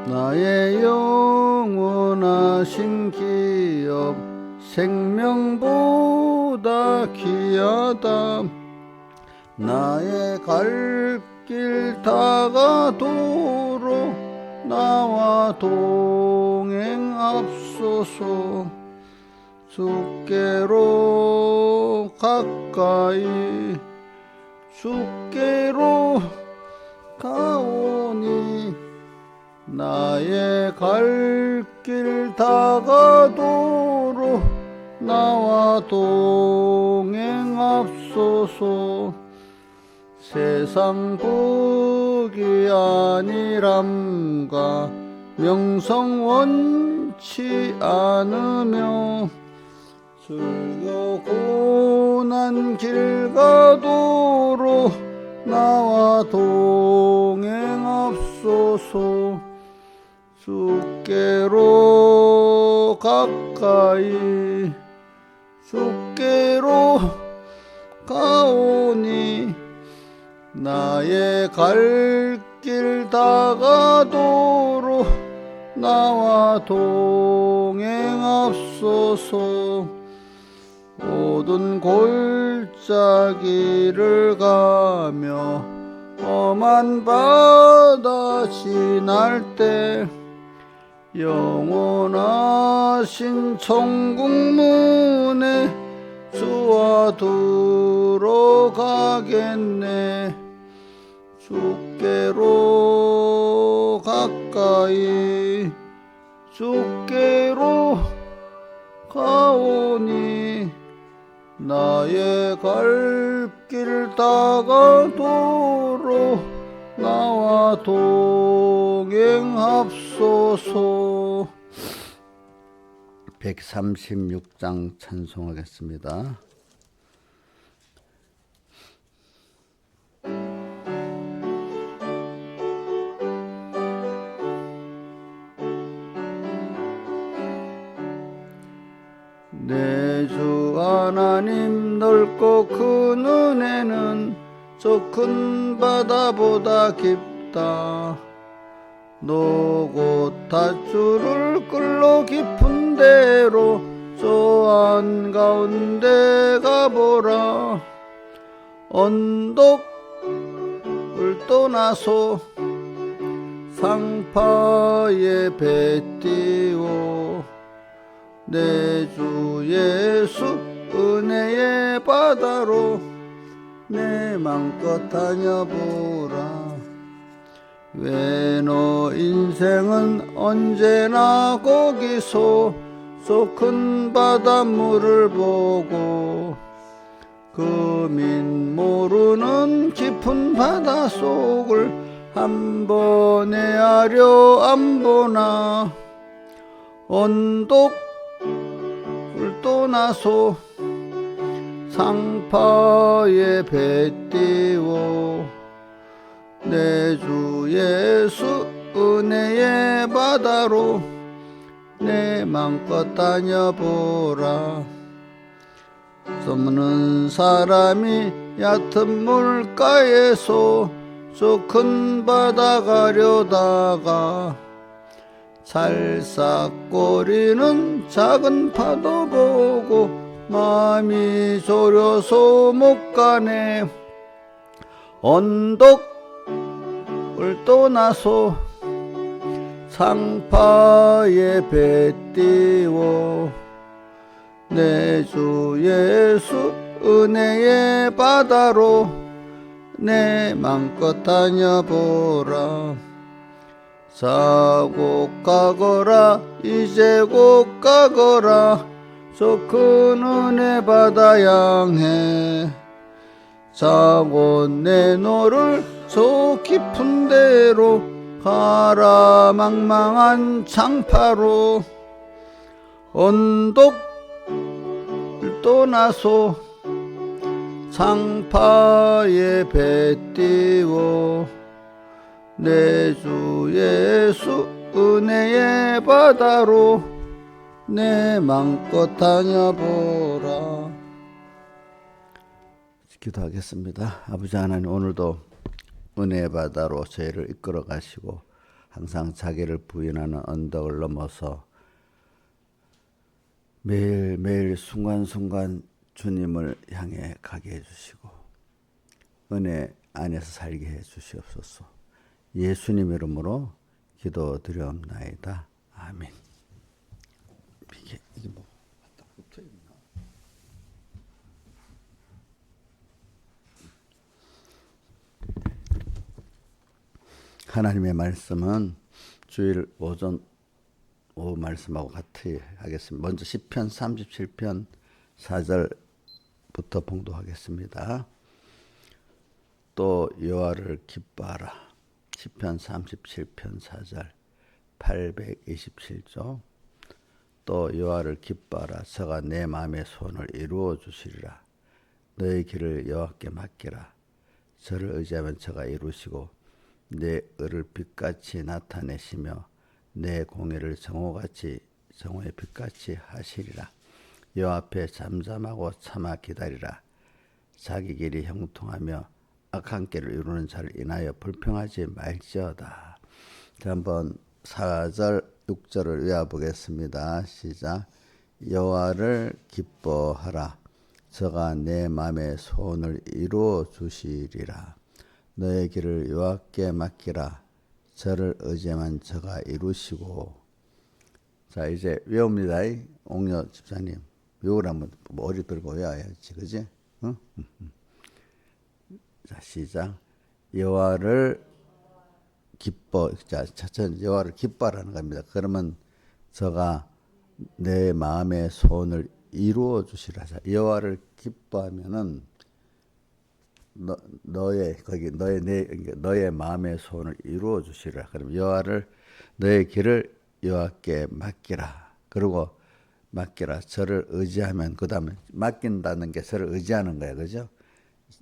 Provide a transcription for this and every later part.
나의 영원하신 기업 생명보다 귀하다. 나의 갈 길 다가도록 나와 동행합소서. 주께로 가까이 주께로 가오니 나의 갈 길 다가도록 나와 동행합소서. 세상 복이 아니람과 명성 원치 않으며 즐겨 고난 길 가도록 나와 동행합소서. 주께로 가까이 주께로 가오니 나의 갈 길 다가도록 나와 동행합소서. 모든 골짜기를 가며 험한 바다 지날 때 영원하신 천국 문에 주와 들어가겠네. 주께로 가까이 주께로 가오니 나의 갈 길 다가도록 나와 동행합소서. 136장 찬송하겠습니다. 내 주 하나님 넓고 큰 은혜는 저 큰 바다보다 깊다. 노고 닷줄을 끌러 깊은 데로 저 한가운데 가보라. 언덕을 떠나서 상파에 배 띄워 내 주 예수 은혜의 바다로 내 맘껏 다녀보라. 왜 너 인생은 언제나 거기서 저 큰 바닷물을 보고 금인 모르는 깊은 바닷속을 한 번에 하려 안 보나. 언덕을 떠나서 상파에 배 띄워 내 주 예수 은혜의 바다로 내 맘껏 다녀보라. 쏘는 사람이 얕은 물가에서 저 큰 바다 가려다가 살싹거리는 작은 파도 보고 마음이 졸여서 못 가네. 언덕을 떠나서 상파에 배 띄워 내 주 예수 은혜의 바다로 내 맘껏 다녀보라. 사고 가거라 이제 곧 가거라 저 큰 은혜 바다 향해. 자고 내 너를 저 깊은 데로 가라 망망한 창파로. 언덕을 떠나서 상파에 배 띄워 내 주 예수 은혜의 바다로 내 맘껏 다녀보라. 기도하겠습니다. 아버지 하나님, 오늘도 은혜의 바다로 저희를 이끌어 가시고 항상 자기를 부인하는 언덕을 넘어서 매일매일 순간순간 주님을 향해 가게 해주시고 은혜 안에서 살게 해주시옵소서. 예수님 이름으로 기도드리옵나이다. 아멘. 이게 뭐 딱 붙어있나? 하나님의 말씀은 주일 오전 오후 말씀하고 같이 하겠습니다. 먼저 시편 37편 4절부터 봉독하겠습니다. 또 여호와를 기뻐하라. 시편 37편 4절 827조. 또 여호와를 기뻐하라. 저가 내 마음의 소원을 이루어 주시리라. 너의 길을 여호와께 맡기라. 저를 의지하면 저가 이루시고 내 의를 빛같이 나타내시며 내 공의를 정오의 빛같이 하시리라. 여호와 앞에 잠잠하고 참아 기다리라. 자기 길이 형통하며 악한 길을 이루는 자를 인하여 불평하지 말지어다. 자, 한번 4절 6절을 외워보겠습니다. 시작. 여호와를 기뻐하라. 저가 내 마음의 소원을 이루어 주시리라. 너의 길을 여호와께 맡기라. 저를 의지하면 저가 이루시고. 자, 이제 외웁니다. 옥녀 집사님 외우라면 머리 들고 외워야지, 그지? 응? 자, 시작. 여호와를 여호와를 기뻐하라는 겁니다. 그러면 저가 내 마음의 소원을 이루어 주시라. 여호와를 기뻐하면은 너의 마음의 소원을 이루어 주시라. 그럼 여호와를 너의 길을 여호와께 맡기라. 그리고 맡기라. 저를 의지하면 그다음에 맡긴다는 게 저를 의지하는 거야, 그죠?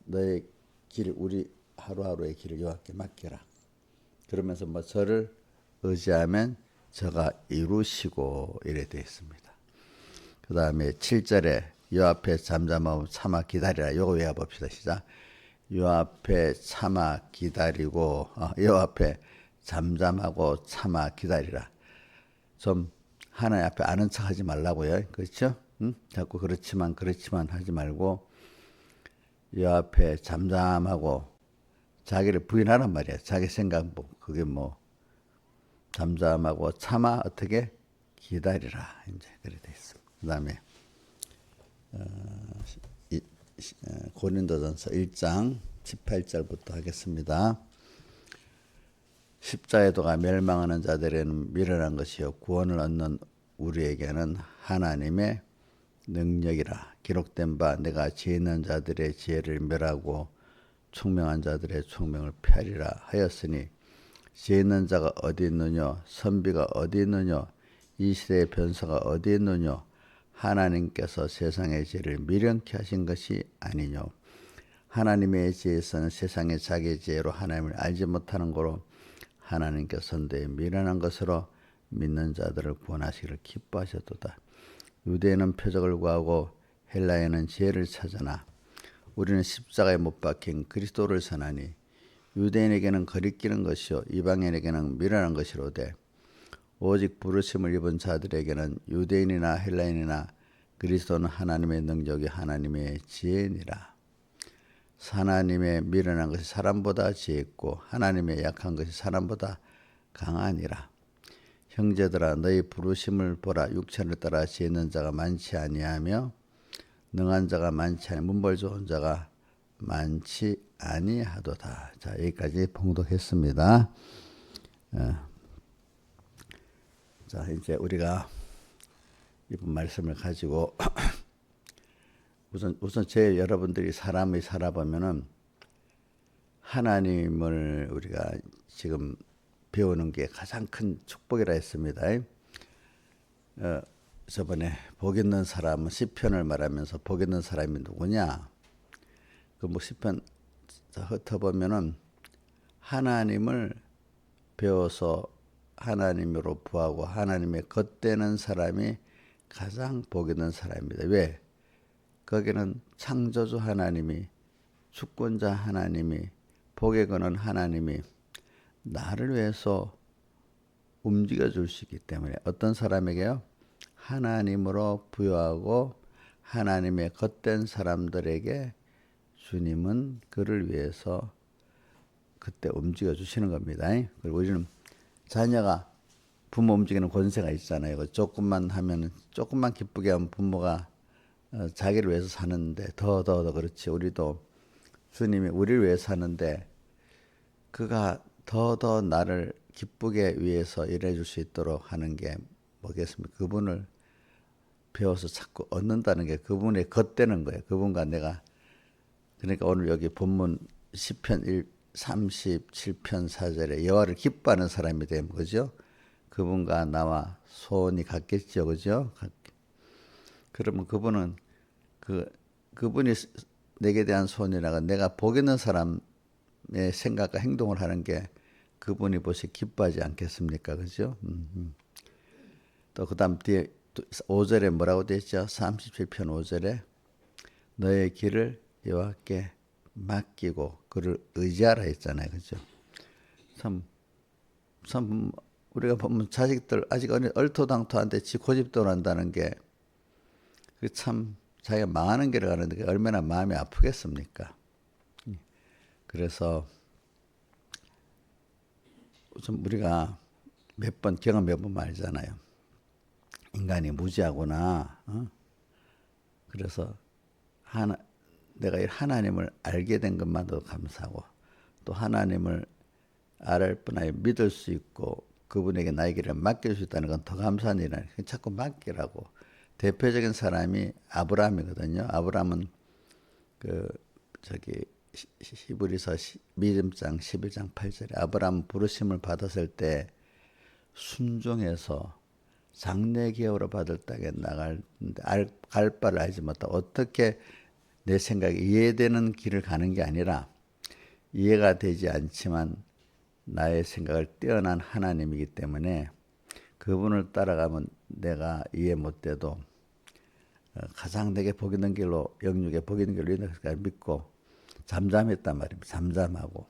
너의 길, 우리 하루하루의 길을 여호와께 맡기라. 그러면서 뭐 저를 의지하면 저가 이루시고 이래 되어 있습니다. 그 다음에 7절에 여호와 앞에 잠잠하고 참아 기다리라. 요거 외워봅시다. 시작. 여호와 앞에 참아 기다리고 여호와 앞에 잠잠하고 참아 기다리라. 좀 하나님 앞에 아는 척하지 말라고요. 그렇죠? 응? 자꾸 그렇지만 하지 말고 여호와 앞에 잠잠하고 자기를 부인하란 말이야. 자기 생각 그게 뭐 잠잠하고 참아 어떻게 기다리라. 이제 그래 돼 있어. 그다음에 고린도전서 1장 18절부터 하겠습니다. 십자에도가 멸망하는 자들에게는 미련한 것이요 구원을 얻는 우리에게는 하나님의 능력이라. 기록된 바 내가 지혜 있는 자들의 지혜를 멸하고 총명한 자들의 총명을 폐하리라 하였으니 지혜 있는 자가 어디 있느냐 선비가 어디 있느냐 이 시대의 변수가 어디 있느냐 하나님께서 세상의 지혜를 미련케 하신 것이 아니뇨. 하나님의 지혜에서는 세상의 자기 지혜로 하나님을 알지 못하는 거로 하나님께서 선대에 미련한 것으로 믿는 자들을 구원하시기를 기뻐하셨도다. 유대인은 표적을 구하고 헬라인은 지혜를 찾으나 우리는 십자가에 못 박힌 그리스도를 선하니 유대인에게는 거리끼는 것이요 이방인에게는 미련한 것이로되 오직 부르심을 입은 자들에게는 유대인이나 헬라인이나 그리스도는 하나님의 능력이 하나님의 지혜니라. 하나님의 미련한 것이 사람보다 지혜 있고 하나님의 약한 것이 사람보다 강하니라. 형제들아 너희 부르심을 보라. 육체를 따라 지혜 있는 자가 많지 아니하며 능한 자가 많지 아니 문벌 좋은 자가 많지 아니하도다. 자, 여기까지 봉독했습니다. 자, 이제 우리가 이번 말씀을 가지고 우선 여러분들이 사람이 살아보면은 하나님을 우리가 지금 배우는 게 가장 큰 축복이라 했습니다. 저번에 복 있는 사람은 시편을 말하면서 복 있는 사람이 누구냐? 그 뭐 시편 흩어보면은 하나님을 배워서 하나님으로 부하고 하나님의 겉되는 사람이 가장 복 있는 사람입니다. 왜? 거기는 창조주 하나님이 주권자 하나님이 복에 거는 하나님이 나를 위해서 움직여 줄 수 있기 때문에 어떤 사람에게요? 하나님으로 부여하고 하나님의 겉된 사람들에게 주님은 그를 위해서 그때 움직여 주시는 겁니다. 그리고 우리는 자녀가 부모 움직이는 권세가 있잖아요. 조금만 하면 조금만 기쁘게 하면 부모가 자기를 위해서 사는데 더 그렇지. 우리도 주님이 우리를 위해서 사는데 그가 더 나를 기쁘게 위해서 일해 줄 수 있도록 하는 게 뭐겠습니까? 그분을 배워서 자꾸 얻는다는 게 그분의 겉되는 거예요. 그분과 내가. 그러니까 오늘 여기 본문 시편 37편 4절에 여호와를 기뻐하는 사람이 되면 그죠? 그분과 나와 소원이 같겠죠. 그죠? 그러면 그분은 그분이 내게 대한 소원이라가 내가 복 있는 사람의 생각과 행동을 하는 게 그분이 보시 기뻐하지 않겠습니까? 그죠? 또 그다음 뒤에 5절에 뭐라고 되어 있죠? 37편 5절에 너의 길을 여호와께 맡기고 그를 의지하라 했잖아요. 그죠? 참 우리가 보면 자식들 아직 얼토당토한데 지 고집대로 한다는 게 그 참 자기가 망하는 길을 가는데 그게 얼마나 마음이 아프겠습니까? 그래서 좀 우리가 경험 몇 번 말잖아요. 인간이 무지하구나. 그래서 내가 하나님을 알게 된 것만도 감사하고 또 하나님을 알을 뿐 아니라 믿을 수 있고 그분에게 나의 길을 맡길 수 있다는 건 더 감사한 일이라는 자꾸 맡기라고. 대표적인 사람이 아브라함이거든요. 아브라함은 히브리서 믿음장 11장 8절에 아브라함 부르심을 받았을 때 순종해서 장래 기업으로 받을 땅에 나가는데 갈 바를 알지 못하고 어떻게 내 생각에 이해되는 길을 가는 게 아니라 이해가 되지 않지만 나의 생각을 뛰어난 하나님이기 때문에 그분을 따라가면 내가 이해 못돼도 가장 내게 복 있는 길로 영육에 복 있는 길로 인도할 믿고 잠잠했단 말입니다. 잠잠하고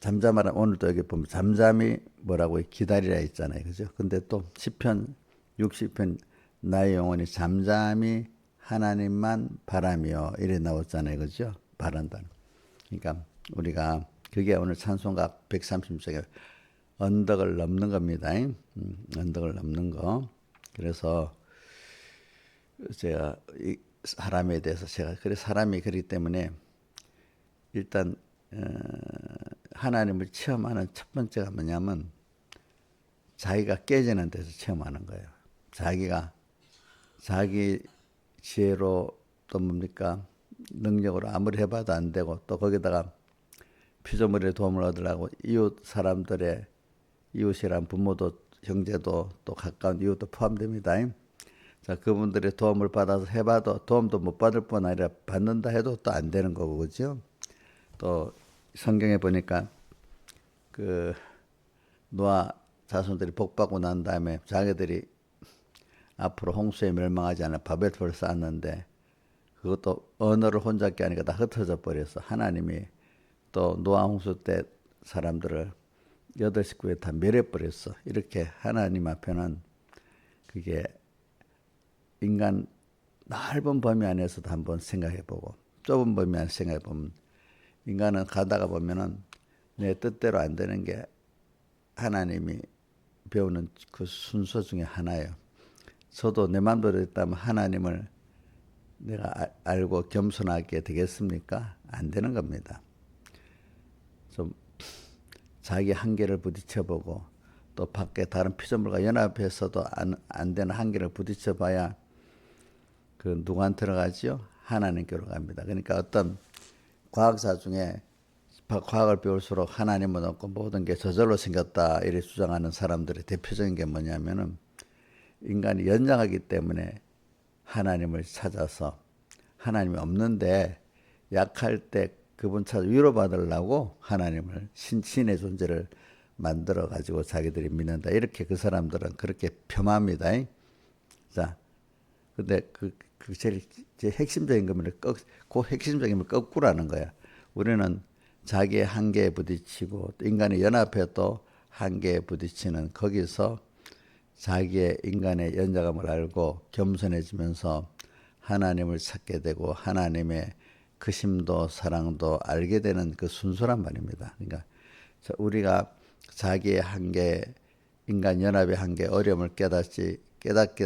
잠잠하라. 오늘도 여기 보면 잠잠히 뭐라고 기다리라 있잖아요. 그죠? 근데 또 시편 60편 나의 영혼이 잠잠히 하나님만 바라며 이래 나왔잖아요. 그죠? 바란다는. 그러니까 우리가 그게 오늘 찬송가 130쪽에 언덕을 넘는 겁니다. 언덕을 넘는 거. 그래서 제가 이 사람에 대해서 그래 사람이 그렇기 때문에 일단 하나님을 체험하는 첫 번째가 뭐냐면 자기가 깨지는 데서 체험하는 거예요. 자기 지혜로 또 뭡니까 능력으로 아무리 해봐도 안 되고 또 거기다가 피조물의 도움을 얻으려고 이웃이란 부모도 형제도 또 가까운 이웃도 포함됩니다. 자, 그분들의 도움을 받아서 해봐도 도움도 못 받을 뿐 아니라 받는다 해도 또 안 되는 거고 그죠? 또 성경에 보니까 노아 자손들이 복받고 난 다음에 자기들이 앞으로 홍수에 멸망하지 않아 바벨탑을 쌓았는데 그것도 언어를 혼자 게 아니라 다 흩어져 버려서 하나님이 또 노아 홍수 때 사람들을 8식구에 다 멸해버렸어. 이렇게 하나님 앞에는 그게 인간 넓은 범위 안에서도 한번 생각해보고 좁은 범위 안에서 생각해보면 인간은 가다가 보면은 내 뜻대로 안 되는 게 하나님이 배우는 그 순서 중에 하나예요. 저도 내 마음대로 했다면 하나님을 내가 알고 겸손하게 되겠습니까? 안 되는 겁니다. 좀 자기 한계를 부딪혀보고 또 밖에 다른 피조물과 연합해서도 안 되는 한계를 부딪혀봐야 그 누구한테로 가지요? 하나님께로 갑니다. 그러니까 어떤 과학사 중에 과학을 배울수록 하나님은 없고 모든 게 저절로 생겼다 이렇게 주장하는 사람들의 대표적인 게 뭐냐면은 인간이 연약하기 때문에 하나님을 찾아서 하나님이 없는데 약할 때 그분 찾아 위로받으려고 하나님을 신의 존재를 만들어 가지고 자기들이 믿는다. 이렇게 그 사람들은 그렇게 폄합니다. 자, 근데 제일 핵심적인 거면 그 핵심적인 걸 거꾸로 하는 거야. 우리는 자기의 한계에 부딪히고 또 인간의 연합에 또 한계에 부딪히는 거기서 자기의 인간의 연약함을 알고 겸손해지면서 하나님을 찾게 되고 하나님의 크심도 사랑도 알게 되는 그 순수란 말입니다. 그러니까 우리가 자기의 한계, 인간 연합의 한계, 어려움을 깨닫게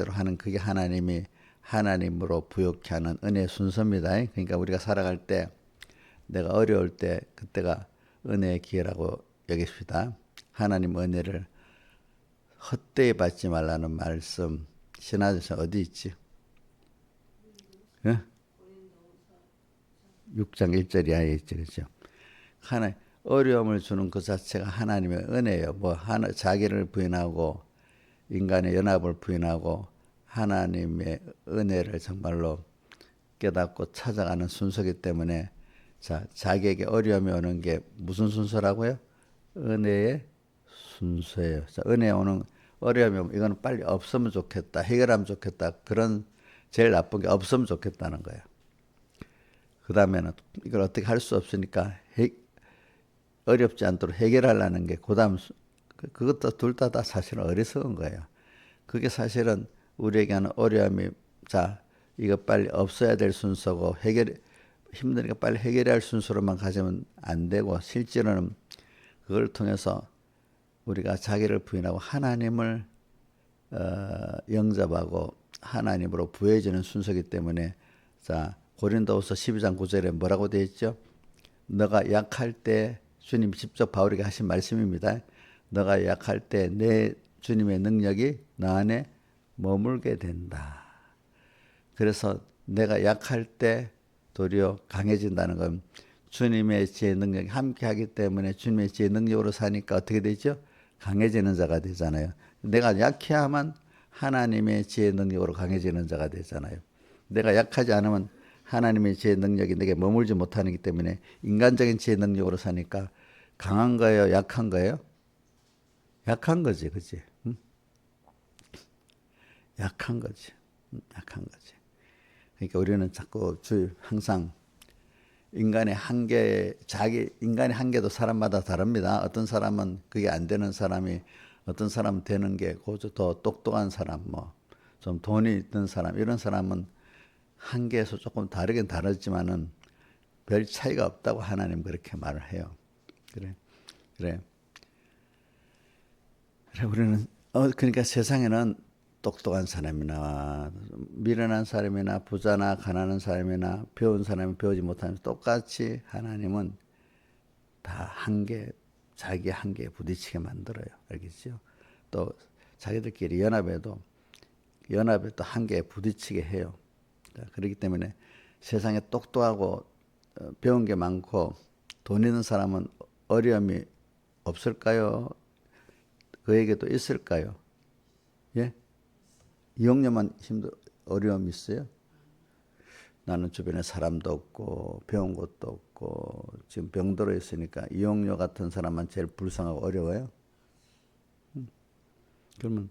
하는 그게 하나님이 하나님으로 부욕케 하는 은혜의 순서입니다. 그러니까 우리가 살아갈 때 내가 어려울 때 그때가 은혜의 기회라고 여깁시다. 하나님 은혜를 헛되이 받지 말라는 말씀 신화에서 어디 있지? 6장 1절 이하에 있죠. 그렇죠? 하나 어려움을 주는 그 자체가 하나님의 은혜예요. 자기를 부인하고 인간의 연합을 부인하고 하나님의 은혜를 정말로 깨닫고 찾아가는 순서이기 때문에 자기에게 어려움이 오는 게 무슨 순서라고요? 은혜의 순서예요. 은혜 오는 어려움이 오면 이거는 빨리 없으면 좋겠다. 해결하면 좋겠다. 그런 제일 나쁜 게 없으면 좋겠다는 거예요. 그 다음에는 이걸 어떻게 할 수 없으니까 어렵지 않도록 해결하려는 게 그 다음 그것도 둘 다 사실은 어리석은 거예요. 그게 사실은 우리에게 하는 어려움이 이거 빨리 없어야 될 순서고 힘드니까 빨리 해결해야 할 순서로만 가지면 안 되고 실제로는 그걸 통해서 우리가 자기를 부인하고 하나님을 영접하고 하나님으로 부해지는 순서이기 때문에 고린도후서 12장 9절에 뭐라고 되어 있죠? 너가 약할 때 주님 직접 바울에게 하신 말씀입니다. 너가 약할 때 내 주님의 능력이 너 안에 머물게 된다. 그래서 내가 약할 때 도리어 강해진다는 건 주님의 지혜 능력이 함께하기 때문에 주님의 지혜 능력으로 사니까 어떻게 되죠? 강해지는 자가 되잖아요. 내가 약해야만 하나님의 지혜 능력으로 강해지는 자가 되잖아요. 내가 약하지 않으면 하나님의 지혜 능력이 내게 머물지 못하기 때문에 인간적인 지혜 능력으로 사니까 강한 거예요? 약한 거예요? 약한 거지, 그치? 응? 약한 거지. 약한 거지. 그러니까 우리는 자꾸 항상 인간의 한계도 사람마다 다릅니다. 어떤 사람은 그게 안 되는 사람이, 어떤 사람은 되는 게 더 똑똑한 사람, 좀 돈이 있는 사람, 이런 사람은 한계에서 조금 다르긴 다르지만은 별 차이가 없다고 하나님 그렇게 말을 해요. 그래. 우리는 그러니까 세상에는 똑똑한 사람이나 미련한 사람이나 부자나 가난한 사람이나 배운 사람이 배우지 못하는 똑같이 하나님은 다 자기 한계에 부딪히게 만들어요. 알겠죠? 또 자기들끼리 연합에 또 한계에 부딪히게 해요. 그렇기 때문에 세상에 똑똑하고 배운 게 많고 돈 있는 사람은 어려움이 없을까요? 그에게도 있을까요? 예? 이용료만 어려움이 있어요? 나는 주변에 사람도 없고 배운 것도 없고 지금 병들어 있으니까 이용료 같은 사람만 제일 불쌍하고 어려워요? 그러면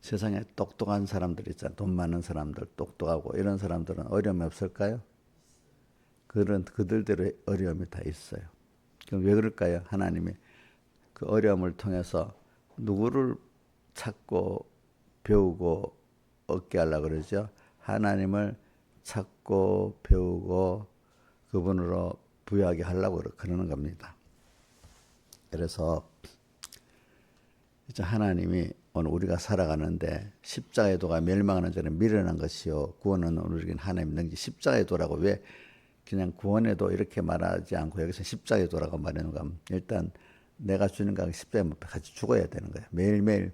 세상에 똑똑한 사람들 있잖아요. 돈 많은 사람들, 똑똑하고 이런 사람들은 어려움이 없을까요? 그들대로 어려움이 다 있어요. 그럼 왜 그럴까요? 하나님이 그 어려움을 통해서 누구를 찾고 배우고 얻게 하려고 그러죠? 하나님을 찾고 배우고 그분으로 부여하게 하려고 그러는 겁니다. 그래서 이제 하나님이 오늘 우리가 살아가는데 십자가의 도가 멸망하는 자는 미련한 것이요 구원은 우리에겐 하나님의 능지. 십자가의 도라고 왜 그냥 구원의 도 이렇게 말하지 않고 여기서 십자가의 도라고 말하는가 하면 일단 내가 주님과 십자가에 같이 죽어야 되는 거예요. 매일매일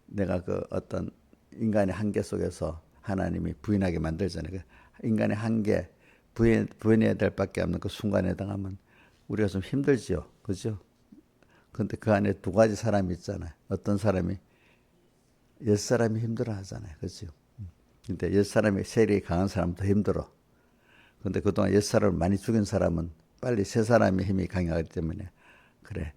내가 그 어떤 인간의 한계 속에서 하나님이 부인하게 만들잖아요. 인간의 한계, 부인해야 될 밖에 없는 그 순간에 해당하면 우리가 좀 힘들지요. 그죠? 근데 그 안에 두 가지 사람이 있잖아요. 어떤 사람이 옛사람이 힘들어 하잖아요. 그죠? 근데 옛사람이 세력이 강한 사람은 더 힘들어. 근데 그동안 옛사람을 많이 죽인 사람은 빨리 새 사람의 힘이 강하기 때문에 그래.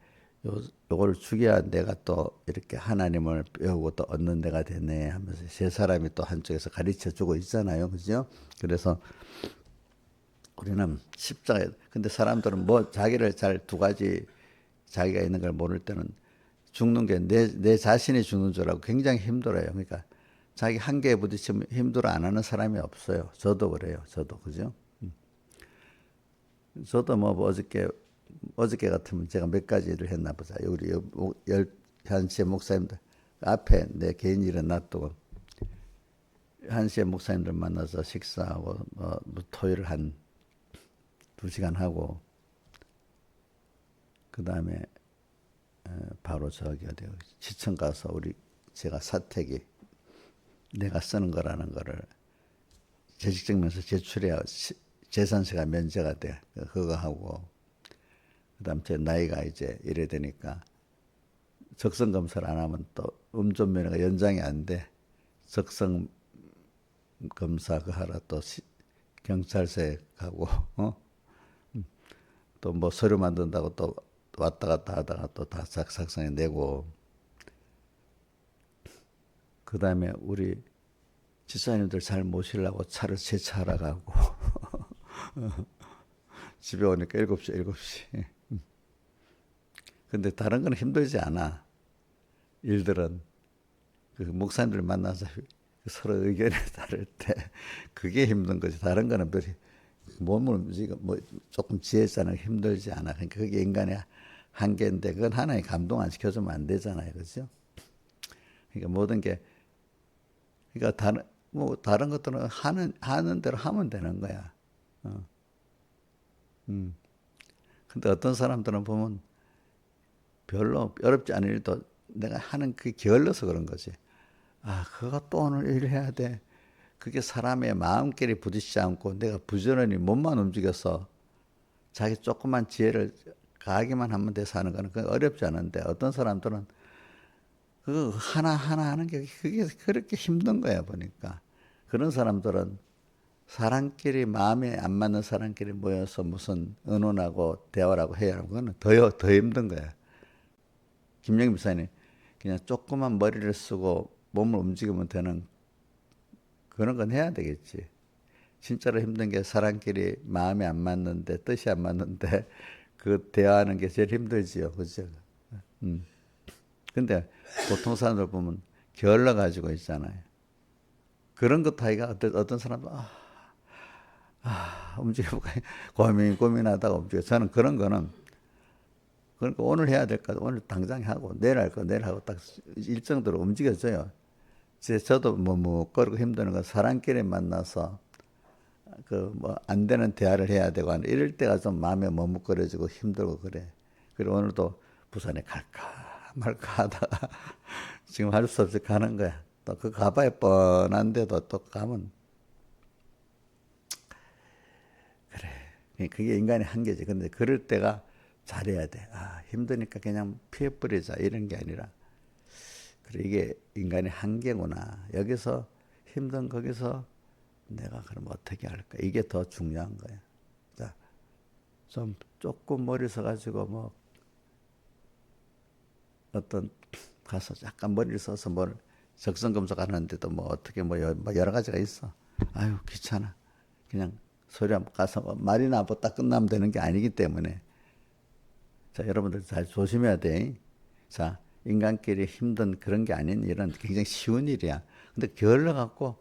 요거를 죽여야 내가 또 이렇게 하나님을 배우고 또 얻는 데가 되네 하면서 세 사람이 또 한쪽에서 가르쳐 주고 있잖아요. 그죠? 그래서 우리는 십자가에, 근데 사람들은 뭐 자기를 잘 두 가지 자기가 있는 걸 모를 때는 죽는 게 내 자신이 죽는 줄 알고 굉장히 힘들어요. 그러니까 자기 한계에 부딪히면 힘들어 안 하는 사람이 없어요. 저도 그래요. 저도. 그죠? 저도 뭐 어저께 같으면 제가 몇 가지 일을 했나 보자. 우리 한시에 목사님들 앞에 내 개인 일은 놔두고 한시에 목사님들 만나서 식사하고 뭐 토요일 한 2시간 하고 그 다음에 바로 저기 어디 시청 가서 제가 사택이 내가 쓰는 거라는 거를 재직증명서 제출해야 재산세가 면제가 돼. 그거 하고 그다음 제 나이가 이제 이래 되니까 적성 검사를 안 하면 또 운전면허가 연장이 안 돼. 적성 검사 그 하러 또 경찰서에 가고 또 뭐 서류 만든다고 또 왔다 갔다 하다가 또 다 작성해 내고 그 다음에 우리 집사님들 잘 모시려고 차를 세차하러 가고 집에 오니까 7시. 근데 다른 건 힘들지 않아. 일들은 그 목사님들 만나서 서로 의견이 다를 때 그게 힘든 거지. 다른 거는 별이 몸을 움직이고 뭐 조금 지혜자는 힘들지 않아. 그러니까 그게 인간의 한계인데 그건 하나님 감동 안 시켜주면 안 되잖아요. 그렇죠? 그러니까 모든 게 그러니까 다른 것들은 하는 대로 하면 되는 거야. 근데 어떤 사람들은 보면 별로 어렵지 않은 일도 내가 하는 그게 게을러서 그런 거지. 아, 그거 또 오늘 일해야 돼. 그게 사람의 마음끼리 부딪히지 않고 내가 부지런히 몸만 움직여서 자기 조그만 지혜를 가하기만 하면 돼서 하는 거는 그건 어렵지 않은데 어떤 사람들은 그거 하나하나 하는 게 그게 그렇게 힘든 거야 보니까. 그런 사람들은 사람끼리 마음에 안 맞는 사람끼리 모여서 무슨 의논하고 대화를 하고 해야 하는 거는 더 힘든 거야. 김영희 목사님 그냥 조그만 머리를 쓰고 몸을 움직이면 되는 그런 건 해야 되겠지. 진짜로 힘든 게 사람끼리 마음에 안 맞는데 뜻이 안 맞는데 그 대화하는 게 제일 힘들지요. 그죠? 근데 보통 사람들 보면 게을러 가지고 있잖아요. 그런 것도 하기가 어떤 사람도 움직여볼까 고민하다가 움직여. 저는 그런 거는 그러니까 오늘 해야 될 거 오늘 당장 하고 내일 할 거 내일 하고 딱 일정대로 움직여져요. 저도 거리고 힘드는 건 사람끼리 만나서 그 뭐 안 되는 대화를 해야 되고 이럴 때가 좀 마음에 머뭇거려지고 힘들고 그래. 그리고 오늘도 부산에 갈까 말까 하다가 지금 할 수 없이 가는 거야. 또 그 가봐야 뻔한데도 또 가면 그래. 그게 인간의 한계지. 근데 그럴 때가 잘해야 돼. 아, 힘드니까 그냥 피해버리자 이런 게 아니라 그래 이게 인간의 한계구나. 여기서 힘든 거기서 내가 그럼 어떻게 할까? 이게 더 중요한 거야. 자, 좀 조금 머리 써가지고 뭐 어떤 가서 약간 머리를 써서 뭘 적성검사 가는데도 뭐 어떻게 뭐 여러 가지가 있어. 아유 귀찮아. 그냥 소리 한번 가서 말이나 뭐 딱 끝나면 되는 게 아니기 때문에 자 여러분들 잘 조심해야 돼. 자 인간끼리 힘든 그런 게 아닌 일은 굉장히 쉬운 일이야. 근데 게을러 갖고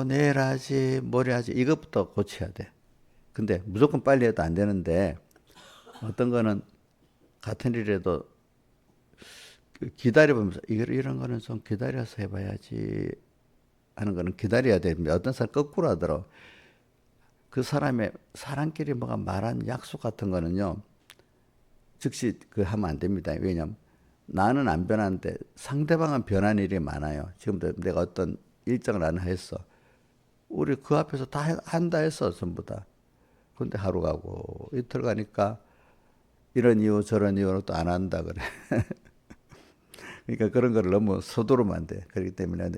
내일 하지 모레 하지 이것부터 고쳐야 돼. 근데 무조건 빨리 해도 안 되는데 어떤 거는 같은 일에도 기다려보면서 이런 거는 좀 기다려서 해봐야지 하는 거는 기다려야 됩니다. 어떤 사람 거꾸로 하더라고. 그 사람끼리 뭐가 말한 약속 같은 거는요. 즉시 하면 안 됩니다. 왜냐하면 나는 안 변하는데 상대방은 변한 일이 많아요. 지금도 내가 어떤 일정을 안 했어. 우리 그 앞에서 다 한다 했어. 전부 다. 근데 하루 가고 이틀 가니까 이런 이유 저런 이유로 또 안 한다 그래. 그러니까 그런 걸 너무 서두르면 안 돼. 그렇기 때문에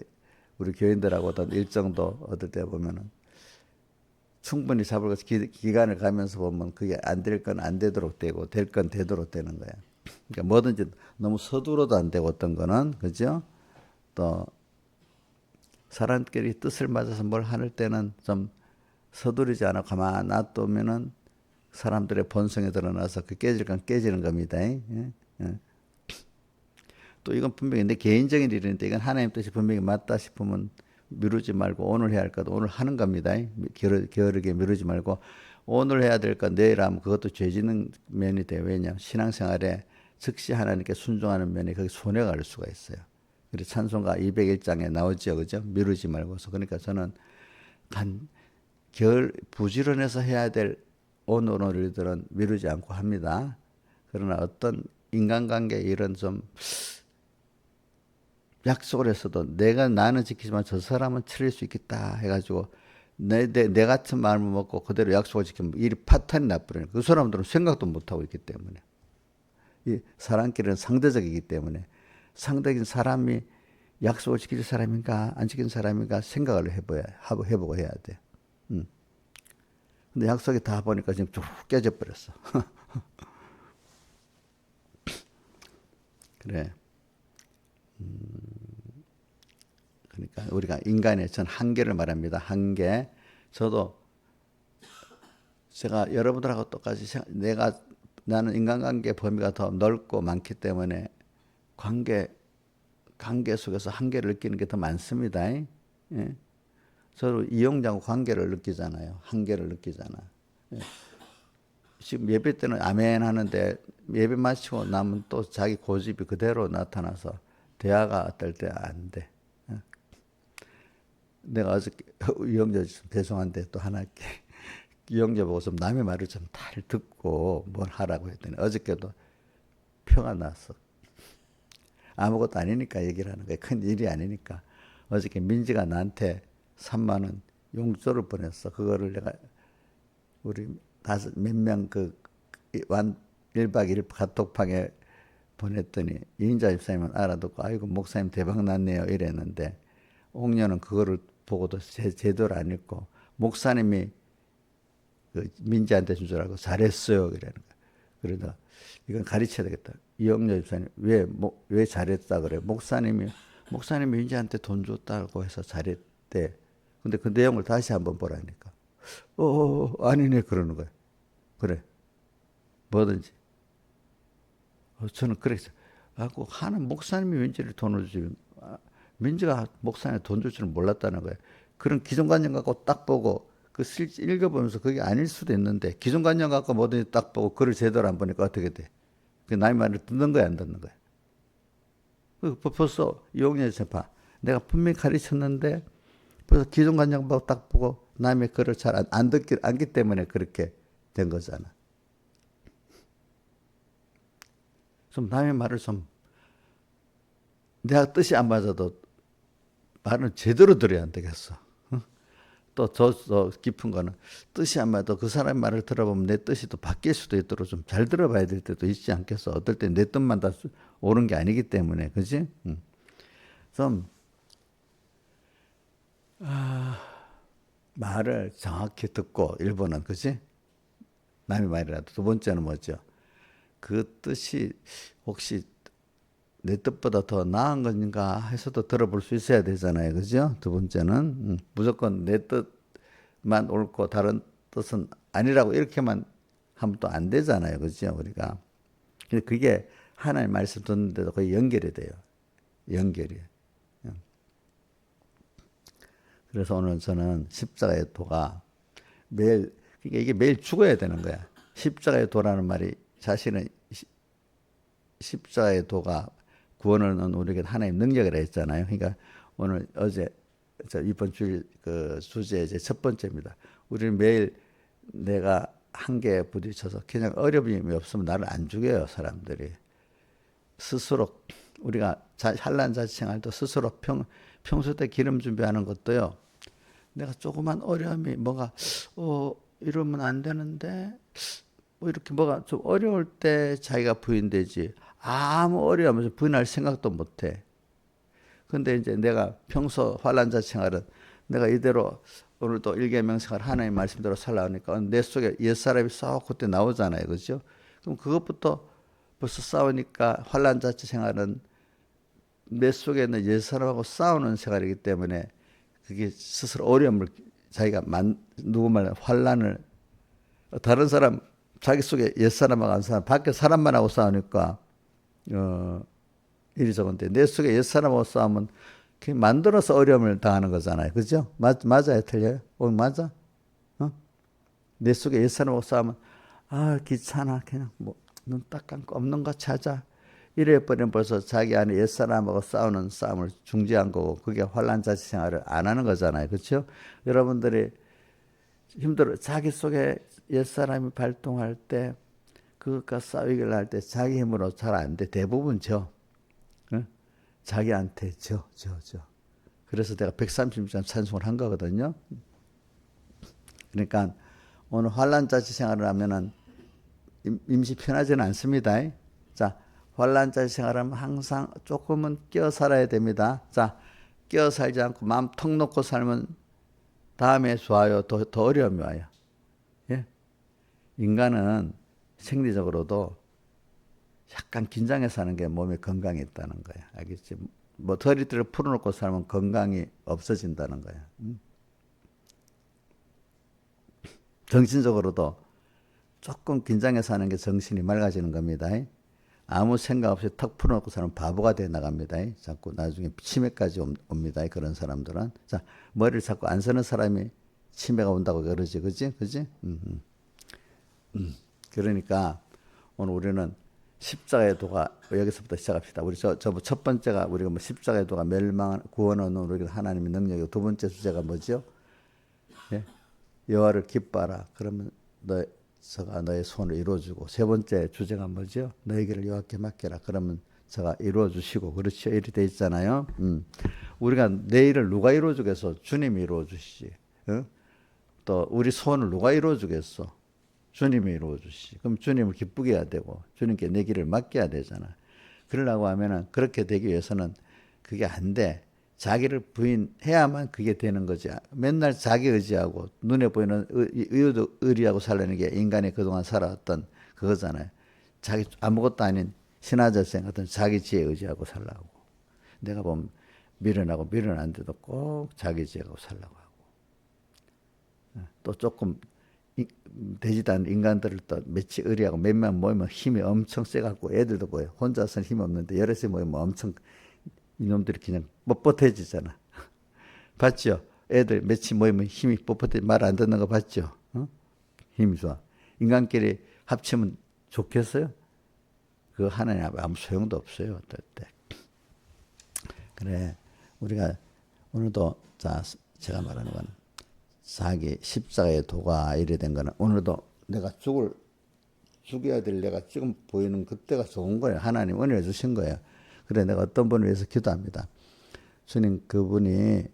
우리 교인들하고 어떤 일정도 얻을 때 보면은 충분히 잡을 것 기간을 가면서 보면 그게 안 될 건 안 되도록 되고 될 건 되도록 되는 거야. 그러니까 뭐든지 너무 서두러도 안 되고 어떤 거는 그죠? 또 사람끼리 뜻을 맞아서 뭘 하는 때는 좀 서두르지 않아 가만 놔두면은 사람들의 본성에 드러나서 그 깨질 건 깨지는 겁니다. 예? 예. 또 이건 분명히 내 개인적인 일인데 이건 하나님 뜻이 분명히 맞다 싶으면 미루지 말고 오늘 해야 할 것도 오늘 하는 겁니다. 게으르게 미루지 말고 오늘 해야 될 거 내일 하면 그것도 죄지는 면이 돼요. 왜냐하면 신앙생활에 즉시 하나님께 순종하는 면에 거기 손해가 갈 수가 있어요. 그래서 찬송가 201장에 나오죠. 그죠? 미루지 말고서. 그러니까 저는 부지런해서 해야 될 오늘 일들은 미루지 않고 합니다. 그러나 어떤 인간관계 이런 좀 약속을 했어도 나는 지키지만 저 사람은 틀릴 수 있겠다 해가지고 내 같은 마음을 먹고 그대로 약속을 지키면 일이 파탄이 나버려요. 그 사람들은 생각도 못하고 있기 때문에. 이 사람끼리는 상대적이기 때문에 상대적인 사람이 약속을 지킬 사람인가 안 지키는 사람인가 생각을 해보고 해야 돼. 근데 약속이 다 보니까 지금 쭉 깨져 버렸어. 그래. 그러니까 우리가 인간의 전 한계를 말합니다. 한계. 제가 여러분들하고 똑같이 나는 인간관계 범위가 더 넓고 많기 때문에 관계 속에서 한계를 느끼는 게 더 많습니다. 예? 서로 이용자하고 관계를 느끼잖아요. 한계를 느끼잖아. 예. 지금 예배 때는 아멘 하는데 예배 마치고 나면 또 자기 고집이 그대로 나타나서 대화가 어떨 때 안 돼. 예. 내가 어저께 이용자 죄송한데 또 하나 할게. 이용자 보고 좀 남의 말을 좀 잘 듣고 뭘 하라고 했더니 어저께도 표가 났어. 아무것도 아니니까 얘기를 하는 거야. 큰 일이 아니니까. 어저께 민지가 나한테 3만 원 용돈을 보냈어. 그거를 내가 우리 몇 명 1박 2일 카톡방에 보냈더니 이인자 집사님은 알아듣고 아이고 목사님 대박 났네요 이랬는데 옥녀는 그거를 보고도 제대로 안 읽고 목사님이 민지한테 준 줄 알고 잘했어요 이러는 거야. 그러다 이건 가르쳐야 되겠다. 이영렬 집사님 왜 잘했다 그래? 목사님이 민지한테 돈 줬다고 해서 잘했대. 근데 그 내용을 다시 한번 보라니까. 아니네 그러는 거야. 그래. 뭐든지. 저는 그랬어요. 꼭 하는 목사님이 민지를 돈을 주면 민지가 목사님한테 돈 줄 줄은 몰랐다는 거예요. 그런 기존관념 갖고 딱 보고 실제 읽어보면서 그게 아닐 수도 있는데 기존관념 갖고 뭐든지 딱 보고 글을 제대로 안 보니까 어떻게 돼? 그 남의 말을 듣는 거야 안 듣는 거야? 벌써 이용렬 재판 내가 분명히 가르쳤는데 벌써 기존관념 갖고 딱 보고 남의 글을 잘 안 듣기 때문에 그렇게 된 거잖아. 좀 남의 말을 좀 내가 뜻이 안 맞아도 말은 제대로 들어야 안 되겠어. 또 더 깊은 거는 뜻이 안 맞아도 그 사람의 말을 들어보면 내 뜻이 또 바뀔 수도 있도록 좀 잘 들어봐야 될 때도 있지 않겠어. 어떨 때 내 뜻만 다 옳은 게 아니기 때문에 그지? 좀 말을 정확히 듣고 1번은 그지? 남의 말이라도 두 번째는 뭐죠? 그 뜻이 혹시 내 뜻보다 더 나은 건가 해서도 들어볼 수 있어야 되잖아요. 그죠? 두 번째는 무조건 내 뜻만 옳고 다른 뜻은 아니라고 이렇게만 하면 또 안 되잖아요. 그죠? 우리가. 그게 하나님 말씀 듣는데도 거의 연결이 돼요. 연결이. 그래서 오늘 저는 십자가의 도가 그러니까 이게 매일 죽어야 되는 거야. 십자가의 도라는 말이 사실은 십자가의 도가 구원을 얻는 우리에게 하나님 능력이라 했잖아요. 그러니까 이번 주일 그 주제 이제 첫 번째입니다. 우리는 매일 내가 한계에 부딪혀서 그냥 어려움이 없으면 나를 안 죽여요, 사람들이. 스스로 우리가 한란자치생활도 스스로 평소 때 기름 준비하는 것도요. 내가 조그만 어려움이 이러면 안 되는데 이렇게 뭐가 좀 어려울 때 자기가 부인되지. 아무 어려움 없이 부인할 생각도 못 해. 근데 이제 내가 평소 환란자 생활은 내가 이대로 오늘도 일계명 생활 하나님 말씀대로 살라니까 내 속에 옛사람이 싹 그때 나오잖아요. 그죠? 그럼 그것부터 벌써 싸우니까 환란자 생활은 내 속에 있는 옛사람하고 싸우는 생활이기 때문에 그게 스스로 어려움을 자기가 누구 말 환란을 다른 사람 자기 속에 옛사람하고 안 사람 밖에 사람만 하고 싸우니까 일이 적은데 내 속에 옛사람하고 싸우면 만들어서 어려움을 당하는 거잖아요. 그죠? 맞아요? 틀려요? 맞아? 내 속에 옛사람하고 싸우면 귀찮아. 그냥 뭐 눈 딱 감고 없는 거 찾아. 이래 버리면 벌써 자기 안에 옛사람하고 싸우는 싸움을 중지한 거고 그게 환란자치 생활을 안 하는 거잖아요. 그렇죠? 여러분들이 힘들어 자기 속에 옛사람이 발동할 때 그것과 싸우기를 할 때 자기 힘으로 잘 안 돼. 대부분 자기한테 져. 그래서 내가 130장 찬송을 한 거거든요. 그러니까 오늘 환란자치 생활을 하면은 임시 편하지는 않습니다. 자, 환란자치 생활하면 항상 조금은 끼어 살아야 됩니다. 자, 끼어 살지 않고 마음 턱 놓고 살면 다음에 좋아요. 더 어려움이 와요. 예? 인간은 생리적으로도 약간 긴장해서 사는 게 몸에 건강이 있다는 거야. 알겠지? 뭐 허리띠를 풀어놓고 살면 건강이 없어진다는 거야. 정신적으로도 조금 긴장해서 사는 게 정신이 맑아지는 겁니다. 아무 생각 없이 턱 풀어놓고 살면 바보가 돼 나갑니다. 자꾸 나중에 치매까지 옵니다. 그런 사람들은. 자, 머리를 자꾸 안 쓰는 사람이 치매가 온다고 그러지. 그지? 그러니까 오늘 우리는 십자가의 도가 여기서부터 시작합시다. 우리 첫 번째가 우리가 뭐 십자가의 도가 멸망 구원은 우리 하나님의 능력이고 두 번째 주제가 뭐죠? 예? 여호와를 기뻐하라. 그러면 저가 너의 소원을 이루어주고 세 번째 주제가 뭐죠? 너의 길을 여호와께 맡겨라. 그러면 저가 이루어주시고 그렇죠? 이렇게 돼 있잖아요. 우리가 내 일을 누가 이루어주겠어? 주님이 이루어주시지. 또 우리 소원을 누가 이루어주겠어? 주님이 이루어주시지. 그럼 주님을 기쁘게 해야 되고 주님께 내 길을 맡겨야 되잖아. 그러려고 하면은 그렇게 되기 위해서는 그게 안 돼. 자기를 부인해야만 그게 되는 거지. 맨날 자기 의지하고 눈에 보이는 의도 의리하고 살려는 게 인간이 그동안 살아왔던 그거잖아요. 자기 아무것도 아닌 신하절생 같은 자기 지혜 의지하고 살라고. 내가 보면 미련하고 미련 안 돼도 꼭 자기 지혜하고 살라고 하고. 또 조금 되지도 않는 인간들을 또 며칠 의리하고 몇만 모이면 힘이 엄청 세갖고 애들도 보여. 혼자서는 힘 없는데 여럿이 모이면 엄청 이놈들이 그냥 뻣뻣해지잖아. 봤죠? 애들 며칠 모이면 힘이 뻣뻣해 말 안 듣는 거 봤죠? 힘이 좋아. 인간끼리 합치면 좋겠어요? 그 하나님 앞에 아무 소용도 없어요. 어떨 때. 그래 우리가 오늘도 자 제가 말하는 건 자기 십자가의 도가 이래 된 거는 오늘도 내가 죽여야 될 내가 지금 보이는 그때가 좋은 거예요. 하나님 은혜를 주신 거예요. 그래 내가 어떤 분을 위해서 기도합니다. 주님 그분이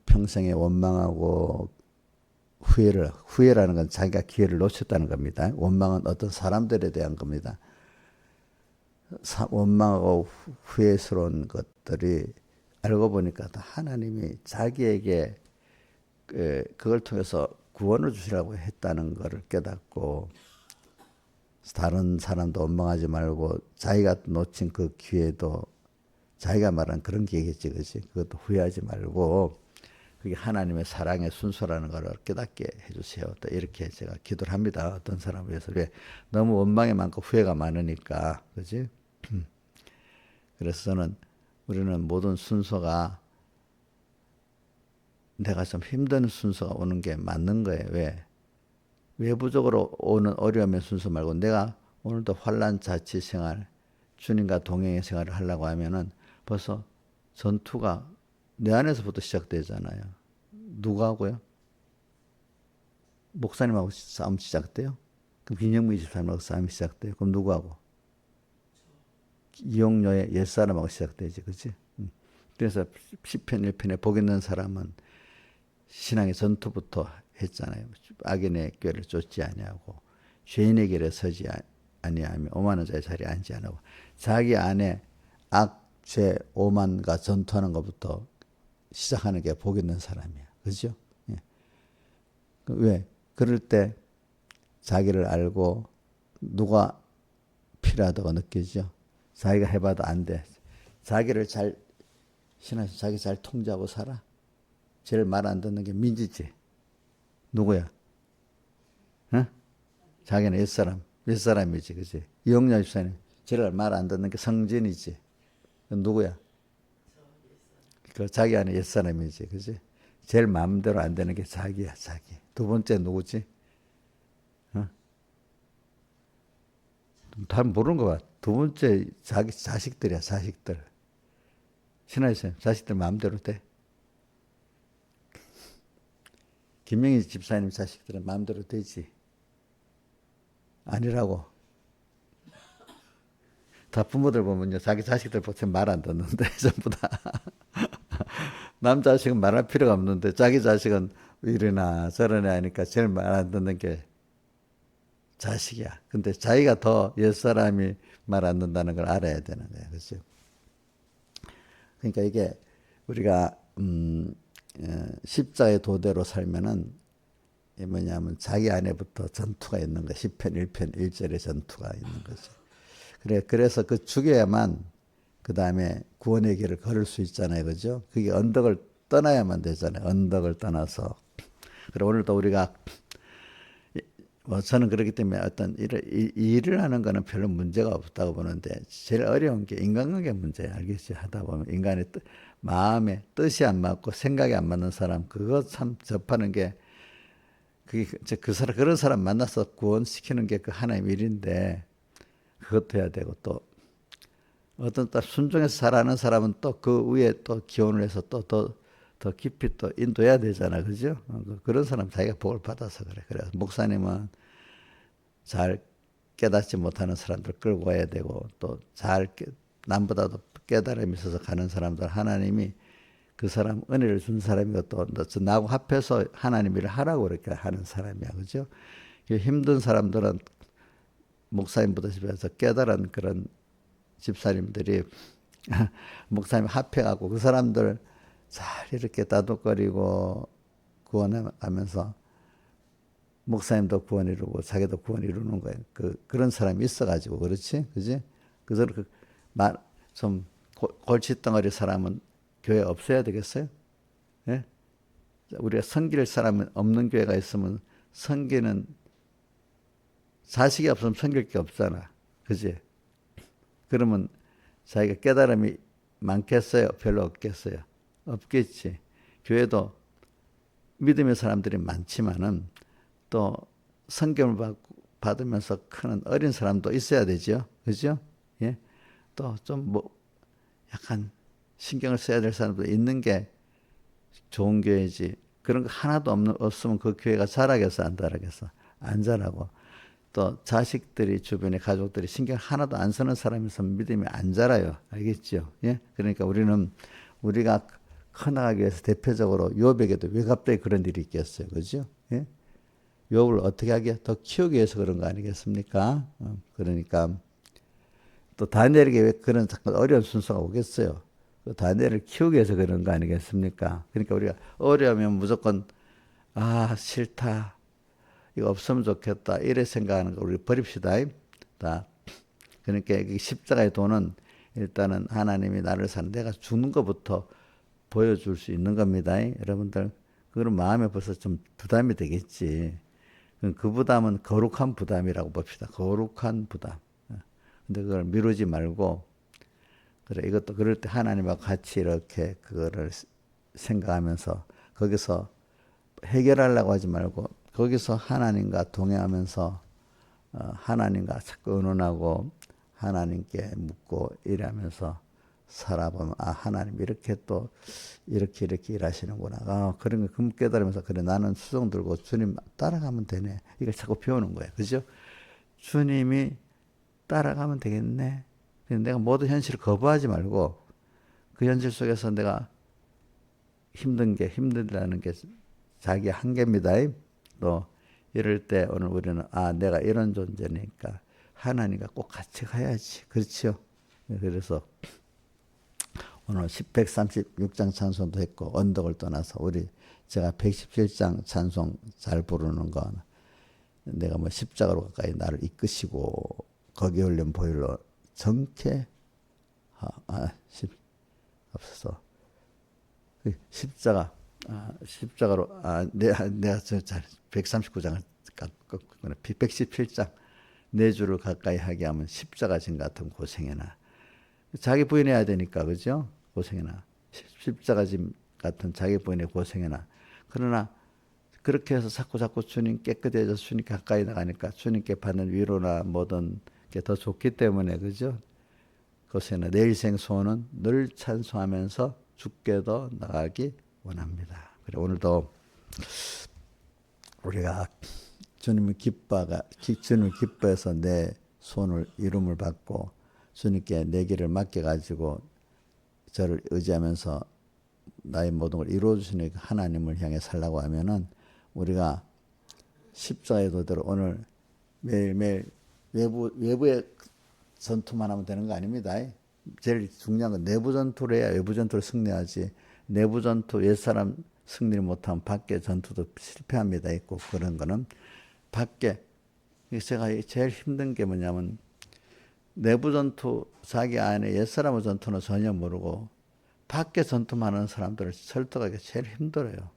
평생에 원망하고 후회라는 건 자기가 기회를 놓쳤다는 겁니다. 원망은 어떤 사람들에 대한 겁니다. 원망하고 후회스러운 것들이 알고 보니까 하나님이 자기에게 그걸 통해서 구원을 주시라고 했다는 것을 깨닫고 다른 사람도 원망하지 말고 자기가 놓친 그 기회도 자기가 말한 그런 기회겠지, 그렇지? 그것도 후회하지 말고 그게 하나님의 사랑의 순서라는 걸 깨닫게 해주세요. 또 이렇게 제가 기도를 합니다. 어떤 사람을 위해서. 왜? 너무 원망이 많고 후회가 많으니까, 그렇지? 그래서 저는 우리는 모든 순서가 내가 좀 힘든 순서가 오는 게 맞는 거예요. 왜? 외부적으로 오는 어려움의 순서 말고 내가 오늘도 환난 자치 생활, 주님과 동행의 생활을 하려고 하면은 벌써 전투가 내 안에서부터 시작되잖아요. 누가 하고요? 목사님하고 싸움 시작돼요? 그럼 김영미 집사님하고 싸움이 시작돼요? 그럼 누구하고? 이용녀의 옛사람하고 시작되지, 그렇지? 그래서 시편 1편에 복 있는 사람은 신앙의 전투부터 했잖아요. 악인의 꾀를 쫓지 아니하고 죄인의 길에 서지 아니하며 오만한 자의 자리에 앉지 않고 자기 안에 악, 죄, 오만과 전투하는 것부터 시작하는 게 복 있는 사람이야. 그죠? 예. 왜? 그럴 때 자기를 알고 누가 필요하다고 느끼죠? 자기가 해봐도 안 돼. 자기를 신하시 자기 잘 통제하고 살아. 제일 말 안 듣는 게 민지지. 누구야? 어? 자기는 옛사람. 옛사람이지, 그지? 이용렬 집사님. 제일 말 안 듣는 게 성진이지. 누구야? 그 자기 안에 옛사람이지, 그지? 제일 마음대로 안 되는 게 자기야, 자기. 두 번째 누구지? 어? 잘 모르는 거 봐. 두 번째 자기 자식들이야, 자식들. 신하이 쌤, 자식들 마음대로 돼? 김명희 집사님 자식들은 마음대로 되지? 아니라고. 다 부모들 보면요, 자기 자식들 보통 말 안 듣는데, 전부 다. 남 자식은 말할 필요가 없는데, 자기 자식은 이러나 저러나 하니까 제일 말 안 듣는 게 자식이야. 근데 자기가 더 옛사람이 말 안 듣는다는 걸 알아야 되는 거야. 그죠? 그러니까 이게 우리가, 십자의 도대로 살면은, 이 뭐냐면 자기 안에부터 전투가 있는 거. 10편 1편 1절의 전투가 있는 거죠. 그래서 그 죽여야만 그 다음에 구원의 길을 걸을 수 있잖아요. 그죠? 그게 언덕을 떠나야만 되잖아요. 언덕을 떠나서. 그래, 오늘도 우리가, 뭐 저는 그렇기 때문에 어떤 일을 하는 거는 별로 문제가 없다고 보는데, 제일 어려운 게 인간관계 문제예요. 알겠지? 하다 보면 인간의 마음에 뜻이 안 맞고 생각이 안 맞는 사람, 그거 참 접하는 게, 그런 사람 만나서 구원시키는 게 그 하나의 일인데, 그것도 해야 되고, 또 어떤 딱 순종해서 잘하는 사람은 또 그 위에 또 기원을 해서 또 더 깊이 또 인도해야 되잖아. 그죠? 그런 사람 자기가 복을 받아서 그래. 그래서 목사님은 잘 깨닫지 못하는 사람들 끌고 와야 되고, 또 남보다도 깨달음이 있어서 가는 사람들 하나님이 그 사람 은혜를 준 사람이고, 또 나하고 합해서 하나님 일을 하라고 그렇게 하는 사람이야. 그죠? 힘든 사람들은 목사님보다 집에서 깨달은 그런 집사님들이 목사님 합해가고 그 사람들 잘 이렇게 따독거리고 구원하면서 목사님도 구원 이루고 자기도 구원 이루는 거예요. 그런 사람이 있어가지고, 그렇지? 그지? 그래서 좀 골칫덩어리 사람은 교회 없어야 되겠어요? 예? 우리가 섬길 사람은 없는 교회가 있으면 섬기는, 자식이 없으면 섬길 게 없잖아. 그지? 그러면 자기가 깨달음이 많겠어요? 별로 없겠어요? 없겠지. 교회도 믿음의 사람들이 많지만은 또 성경을 받으면서 크는 어린 사람도 있어야 되죠. 그죠? 예. 또 좀 뭐 약간 신경을 써야 될 사람도 있는 게 좋은 교회지. 그런 거 하나도 없으면 그 교회가 자라겠어, 안 자라겠어? 안 자라고. 또 자식들이, 주변에 가족들이 신경 하나도 안 쓰는 사람이 있으면 믿음이 안 자라요. 알겠죠? 예? 그러니까 우리가 커나가기 위해서 대표적으로 욥에게도 왜 갑자기 그런 일이 있겠어요? 그죠? 예? 욥을 어떻게 하게? 더 키우기 위해서 그런 거 아니겠습니까? 그러니까 또 다니엘에게 왜 그런 자꾸 어려운 순서가 오겠어요? 다니엘을 키우기 위해서 그런 거 아니겠습니까? 그러니까 우리가 어려우면 무조건 싫다. 이거 없으면 좋겠다. 이래 생각하는 거 우리 버립시다. 그러니까 십자가의 도는 일단은 하나님이 나를 사는, 내가 죽는 것부터 보여줄 수 있는 겁니다. 여러분들, 그런 마음에 벌써 좀 부담이 되겠지. 그 부담은 거룩한 부담이라고 봅시다. 거룩한 부담. 근데 그걸 미루지 말고, 그래, 이것도 그럴 때 하나님과 같이 이렇게 그거를 생각하면서 거기서 해결하려고 하지 말고, 거기서 하나님과 동행하면서 하나님과 자꾸 의논하고 하나님께 묻고 이러면서 살아보면, 하나님 이렇게 또 이렇게 일하시는구나. 그런 거 금 깨달으면서, 그래, 나는 수종 들고 주님 따라가면 되네. 이걸 자꾸 배우는 거예요. 그죠? 주님이 따라가면 되겠네. 내가 모든 현실을 거부하지 말고 그 현실 속에서 내가 힘들다는 게 자기 한계입니다. 또 이럴 때 오늘 우리는 내가 이런 존재니까 하나님과 꼭 같이 가야지. 그렇죠? 그래서 오늘 136장 찬송도 했고, 언덕을 떠나서 제가 117장 찬송 잘 부르는 건, 내가 뭐 십자가로 가까이 나를 이끄시고 거기 올린 보혈로 정케 없어서 십자가 십자가로 내가 139장을 꺾거나 117장 내 주를 가까이 하게 하면 십자가 진 같은 고생이나 자기 부인해야 되니까 그죠? 고생이나 십자가 진 같은 자기 부인의 고생이나 그러나 그렇게 해서 자꾸 주님 깨끗해져서 주님 가까이 나가니까 주님께 받는 위로나 뭐든 게 더 좋기 때문에 그죠? 고생이나 내 일생 소원은 늘 찬송하면서 주께도 나가기 원합니다. 그래 오늘도 우리가 주님을 기뻐해서 내 소원을 이룸을 받고 주님께 내 길을 맡겨가지고 저를 의지하면서 나의 모든 걸 이루어주시는 하나님을 향해 살라고 하면은 우리가 십자가의 도대로 오늘 매일매일 외부의 전투만 하면 되는 거 아닙니다. 제일 중요한 건 내부 전투를 해야 외부 전투를 승리하지. 내부 전투 옛사람 승리를 못하면 밖에 전투도 실패합니다. 있고 그런 거는 밖에 제가 제일 힘든 게 뭐냐면 내부 전투 자기 안에 옛사람의 전투는 전혀 모르고 밖에 전투만 하는 사람들을 설득하기 제일 힘들어요.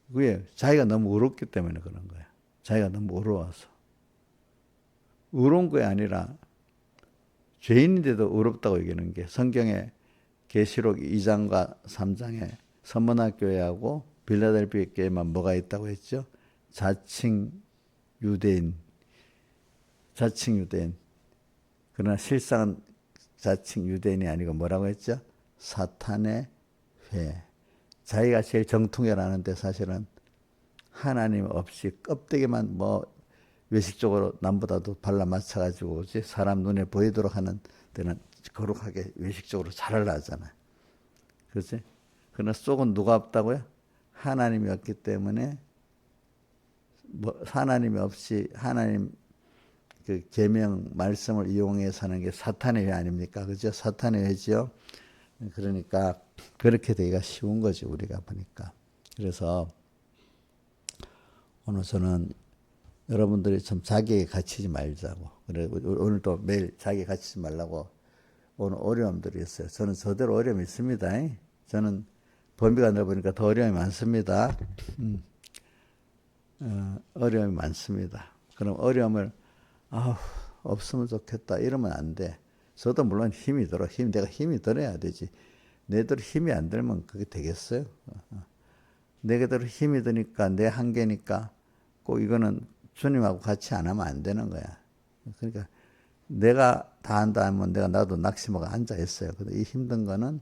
왜? 자기가 너무 어렵기 때문에 그런 거야. 자기가 너무 어려워서. 어려운 게 아니라 죄인인데도 어렵다고 얘기하는 게 성경에 계시록 2장과 3장에 서머나 교회하고 빌라델피아 교회만 뭐가 있다고 했죠? 자칭 유대인. 그러나 실상은 자칭 유대인이 아니고 뭐라고 했죠? 사탄의 회. 자기가 제일 정통이라는데 사실은 하나님 없이 껍데기만 뭐 외식적으로 남보다도 발라 맞춰가지고 사람 눈에 보이도록 하는 데는 거룩하게 외식적으로 잘하려 하잖아요. 그렇지? 그러나 속은 누가 없다고요? 하나님이 없기 때문에 뭐 하나님이 없이 하나님 그 계명 말씀을 이용해서 하는 게 사탄의 회 아닙니까? 그죠? 사탄의 회지요. 그러니까 그렇게 되기가 쉬운 거지 우리가 보니까. 그래서 오늘 저는 여러분들이 좀 자기에 갇히지 말자고. 그래 오늘도 매일 자기에 갇히지 말라고 오늘 어려움들이 있어요. 저는 저대로 어려움이 있습니다. 저는 범위가 넓으니까 더 어려움이 많습니다. 어려움이 많습니다. 그럼 어려움을 없으면 좋겠다 이러면 안 돼. 저도 물론 힘이 들어. 내가 힘이 들어야 되지. 내대로 힘이 안 들면 그게 되겠어요? 내게대로 힘이 드니까 내 한계니까 꼭 이거는 주님하고 같이 안 하면 안 되는 거야. 그러니까 내가 다 한다 하면 나도 낙심하고 앉아 있어요. 근데 이 힘든 거는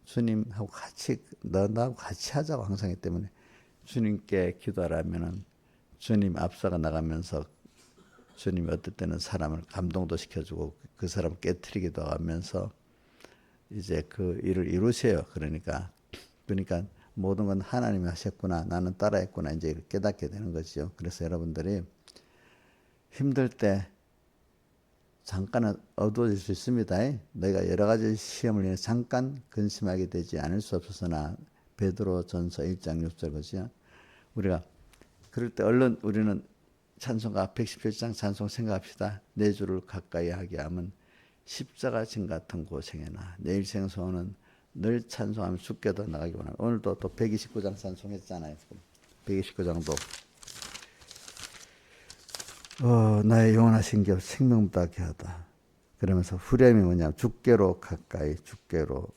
주님하고 같이 나하고 같이 하자고 항상 하기 때문에 주님께 기도하라면은 주님 앞서가 나가면서 주님이 어떨 때는 사람을 감동도 시켜주고 그 사람을 깨트리기도 하면서 이제 그 일을 이루세요. 그러니까 모든 건 하나님이 하셨구나. 나는 따라했구나. 이제 깨닫게 되는 거죠. 그래서 여러분들이 힘들 때 잠깐은 어두워질 수 있습니다. 너희가 여러 가지 시험을 위해 잠깐 근심하게 되지 않을 수 없어서나 베드로 전서 1장 6절 거죠. 우리가 그럴 때 얼른 우리는 찬송가 117장 찬송 생각합시다. 내 주를 가까이 하게 하면 십자가 진 같은 고생에나 내 일생 소원은 늘 찬송하며 죽게도 나가기 원합니다. 오늘도 또 129장 찬송했잖아요. 129장도 나의 영원하신 겨 생명보다 귀하다. 그러면서 후렴이 뭐냐면 죽게로 가까이 죽게로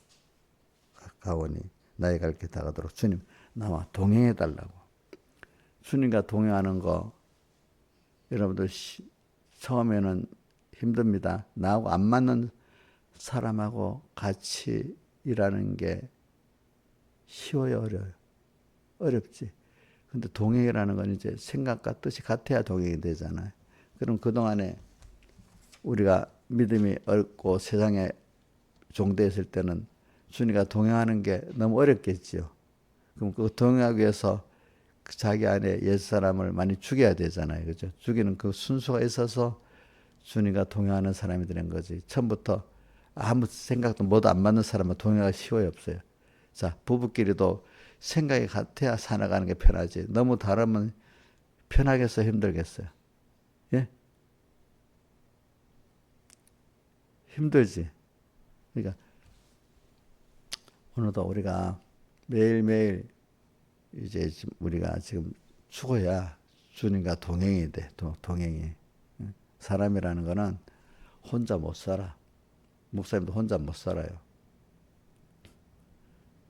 가까우니 나의 갈 길 다가도록 주님 나와 동행해 달라고. 주님과 동행하는 거 여러분들 처음에는 힘듭니다. 나하고 안 맞는 사람하고 같이 일하는 게 쉬워요, 어려워요? 어렵지. 근데 동행이라는 건 이제 생각과 뜻이 같아야 동행이 되잖아요. 그럼 그동안에 우리가 믿음이 어렵고 세상에 종되었을 때는 주님과 동행하는 게 너무 어렵겠지요. 그럼 그 동행하기 위해서 자기 안에 옛사람을 많이 죽여야 되잖아요. 그죠? 죽이는 그 순서가 있어서 주님과 동행하는 사람이 되는 거지. 처음부터 아무 생각도 뭐도 안 맞는 사람은 동행하기 쉬워요, 없어요. 자, 부부끼리도 생각이 같아야 살아가는 게 편하지. 너무 다르면 편하겠어요, 힘들겠어요? 예? 힘들지. 그러니까 오늘도 우리가 매일매일 이제 우리가 지금 죽어야 주님과 동행이 돼. 동행이. 사람이라는 거는 혼자 못 살아. 목사님도 혼자 못 살아요.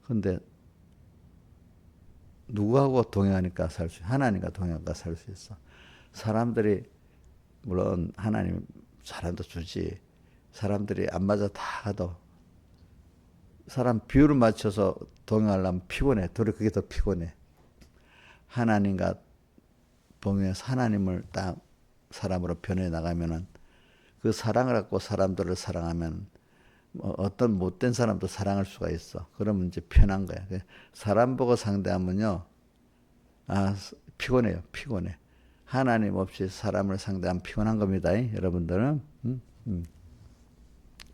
근데 누구하고 동행하니까 하나님과 동행하니까 살 수 있어. 사람들이 물론 하나님 사람도 주지. 사람들이 안 맞아 다 가도 사람 비율을 맞춰서 동행하려면 피곤해. 도리어 그게 더 피곤해. 하나님과 동행해서 하나님을 딱 사람으로 변해 나가면은 그 사랑을 갖고 사람들을 사랑하면 어떤 못된 사람도 사랑할 수가 있어. 그러면 이제 편한 거야. 사람 보고 상대하면요, 피곤해요. 피곤해. 하나님 없이 사람을 상대하면 피곤한 겁니다. 여러분들은.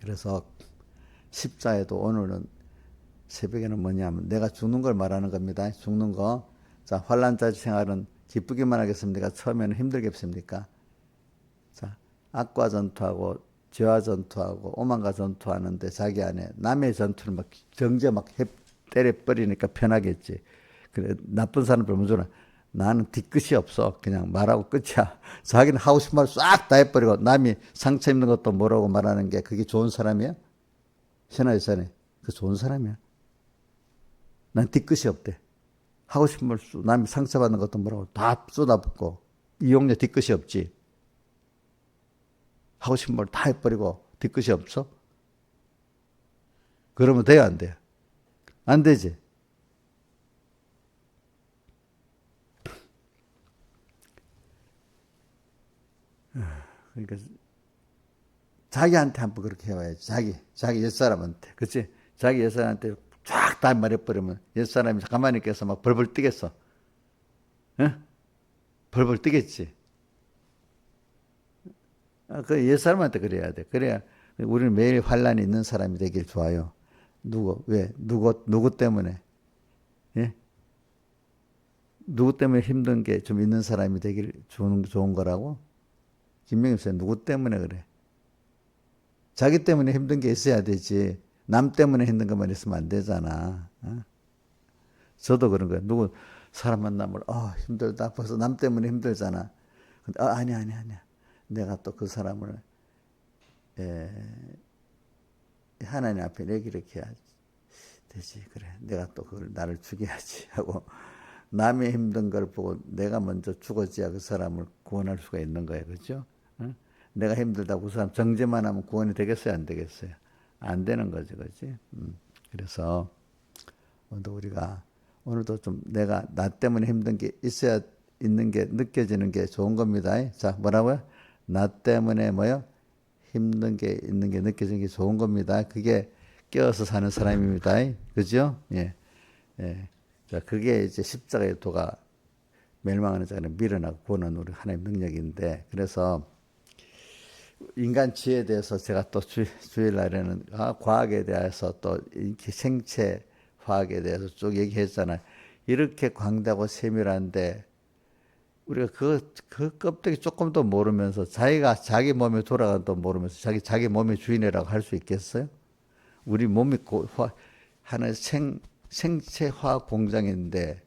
그래서 십자에도 오늘은 새벽에는 뭐냐면 내가 죽는 걸 말하는 겁니다. 죽는 거. 자, 환난자 생활은 기쁘기만 하겠습니까? 처음에는 힘들겠습니까? 자, 악과 전투하고 죄와 전투하고 오만과 전투하는데 자기 안에 남의 전투를 막 정죄 막 때려버리니까 편하겠지. 그래, 나쁜 사람들 먼저 나는 뒤끝이 없어. 그냥 말하고 끝이야. 자기는 하고 싶은 말 싹 다 해버리고 남이 상처 입는 것도 뭐라고 말하는 게 그게 좋은 사람이야? 신하이사네. 그 좋은 사람이야. 난 뒤끝이 없대. 하고 싶은 말 남이 상처받는 것도 뭐라고 다 쏟아붓고 이용료 뒤끝이 없지. 하고 싶은 말 다 해버리고 뒤끝이 없어? 그러면 돼요, 안 돼요? 안 되지. 그러니까 자기한테 한번 그렇게 해봐야지. 자기 옛사람한테. 그치? 자기 옛사람한테 쫙 다 말해버리면 옛사람이 가만히 있겠어? 막 벌벌 뛰겠어. 응? 벌벌 뛰겠지. 그 옛사람한테 그래야 돼. 그래야 우리는 매일 환란이 있는 사람이 되길 좋아요. 왜? 누구 때문에? 예? 누구 때문에 힘든 게 좀 있는 사람이 되길 좋은 거라고? 김명희 씨, 누구 때문에 그래? 자기 때문에 힘든 게 있어야 되지. 남 때문에 힘든 것만 있으면 안 되잖아. 어? 저도 그런 거예요. 사람 만나면, 힘들다. 벌써 남 때문에 힘들잖아. 근데, 아니야. 내가 또 그 사람을, 하나님 앞에 이렇게 해야지. 되지. 그래. 내가 또 그걸 나를 죽여야지. 하고, 남의 힘든 걸 보고 내가 먼저 죽어져야 그 사람을 구원할 수가 있는 거예요. 그죠? 어? 내가 힘들다고 그 사람 정죄만 하면 구원이 되겠어요? 안 되겠어요? 안 되는 거지. 그지? 그래서, 오늘도 좀 나 때문에 힘든 게 있는 게 느껴지는 게 좋은 겁니다. 자, 뭐라고요? 나 때문에 뭐요? 힘든 게 있는 게 느껴지는 게 좋은 겁니다. 그게 껴서 사는 사람입니다. 그죠? 예. 예. 자, 그게 이제 십자가의 도가 멸망하는 자를 밀어나고 구원하는 우리 하나님의 능력인데, 그래서 인간 지혜에 대해서 제가 또 주일날에는 과학에 대해서 또 생체 화학에 대해서 쭉 얘기했잖아요. 이렇게 광대하고 세밀한데 우리가 그 껍데기 조금 더 모르면서 자기가 자기 몸에 돌아가는 도 모르면서 자기 몸의 주인이라고 할 수 있겠어요? 우리 몸이 하나의 생체 화학 공장인데,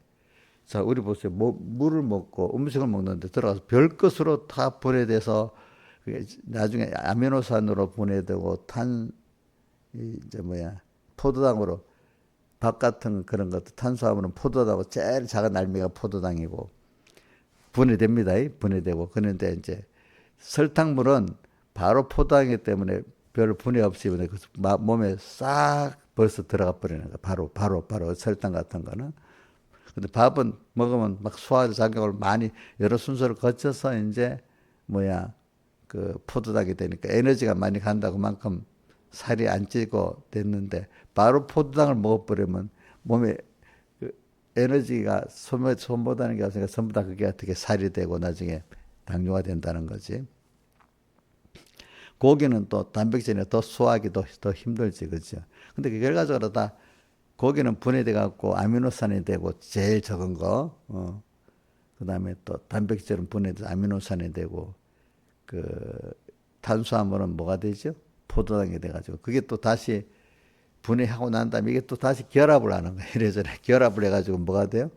자, 우리 보세요. 물을 먹고 음식을 먹는데 들어가서 별 것으로 다 분해돼서 나중에 아미노산으로 분해되고 이제 포도당으로 밥 같은 그런 것도 탄수화물은 포도당하고 제일 작은 날미가 포도당이고 분해됩니다. 분해되고. 그런데 이제 설탕물은 바로 포도당이기 때문에 별 분해 없이 몸에 싹 벌써 들어가 버리는 거야. 바로 설탕 같은 거는. 근데 밥은 먹으면 막 소화 작용을 많이 여러 순서를 거쳐서 이제 그 포도당이 되니까 에너지가 많이 간다. 그만큼 살이 안 찌고 됐는데 바로 포도당을 먹어버리면 몸에 그 에너지가 소모되는 게 없으니까 전부 다 그게 어떻게 살이 되고 나중에 당뇨가 된다는 거지. 고기는 또 단백질이 더 소화하기 더 힘들지, 그죠? 근데 그 결과적으로 다 고기는 분해돼 갖고 아미노산이 되고 제일 적은 거, 그 다음에 또 단백질은 분해돼서 아미노산이 되고 그 탄수화물은 뭐가 되죠? 포도당이 돼가지고 그게 또 다시 분해하고 난 다음에 이게 또 다시 결합을 하는 거예요. 이래저래 결합을 해가지고 뭐가 돼요?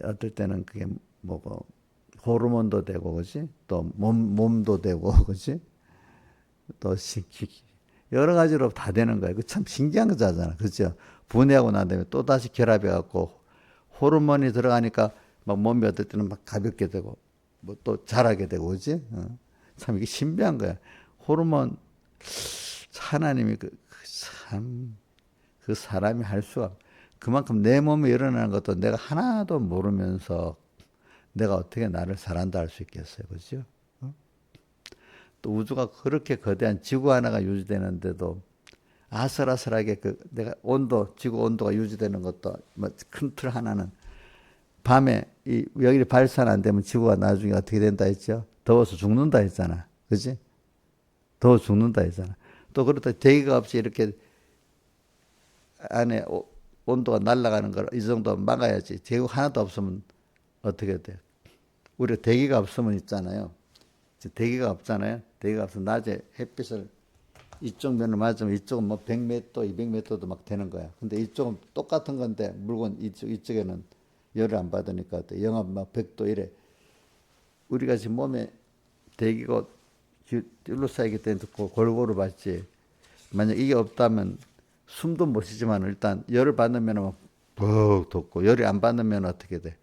어떨 때는 그게 뭐고 호르몬도 되고 그지? 또 몸도 되고 그지? 또 여러 가지로 다 되는 거예요. 그 참 신기한 거잖아, 그죠? 분해하고 난 다음에 또 다시 결합해갖고 호르몬이 들어가니까 막 몸이 어떨 때는 막 가볍게 되고 뭐 또 자라게 되고 그지? 참 이게 신비한 거야. 호르몬 하나님이 참 그 사람이 할 수가 그만큼 내 몸에 일어나는 것도 내가 하나도 모르면서 내가 어떻게 나를 잘한다 할 수 있겠어요, 그죠? 또 우주가 그렇게 거대한 지구 하나가 유지되는데도 아슬아슬하게 내가 지구 온도가 유지되는 것도 뭐 큰 틀 하나는 밤에 여기 발산 안 되면 지구가 나중에 어떻게 된다 했죠? 더워서 죽는다 했잖아, 그지? 더워 죽는다 했잖아. 또 그렇다 대기가 없이 이렇게 안에 온도가 날아가는 걸 이 정도 막아야지. 대기 하나도 없으면 어떻게 돼? 우리가 대기가 없으면 있잖아요. 대기가 없잖아요. 대기가 없으면 낮에 햇빛을 이쪽 면을 맞으면 이쪽은 뭐 100m, 200m도 막 되는 거야. 근데 이쪽은 똑같은 건데 물건 이쪽에는 열을 안 받으니까 어때? 영하 막 100도 이래. 우리가 지금 몸에 대기가 둘러싸이기 때문에 골고루 받지. 만약 이게 없다면 숨도 못 쉬지만 일단 열을 받으면 푹 돋고 열이 안 받으면 어떻게 돼?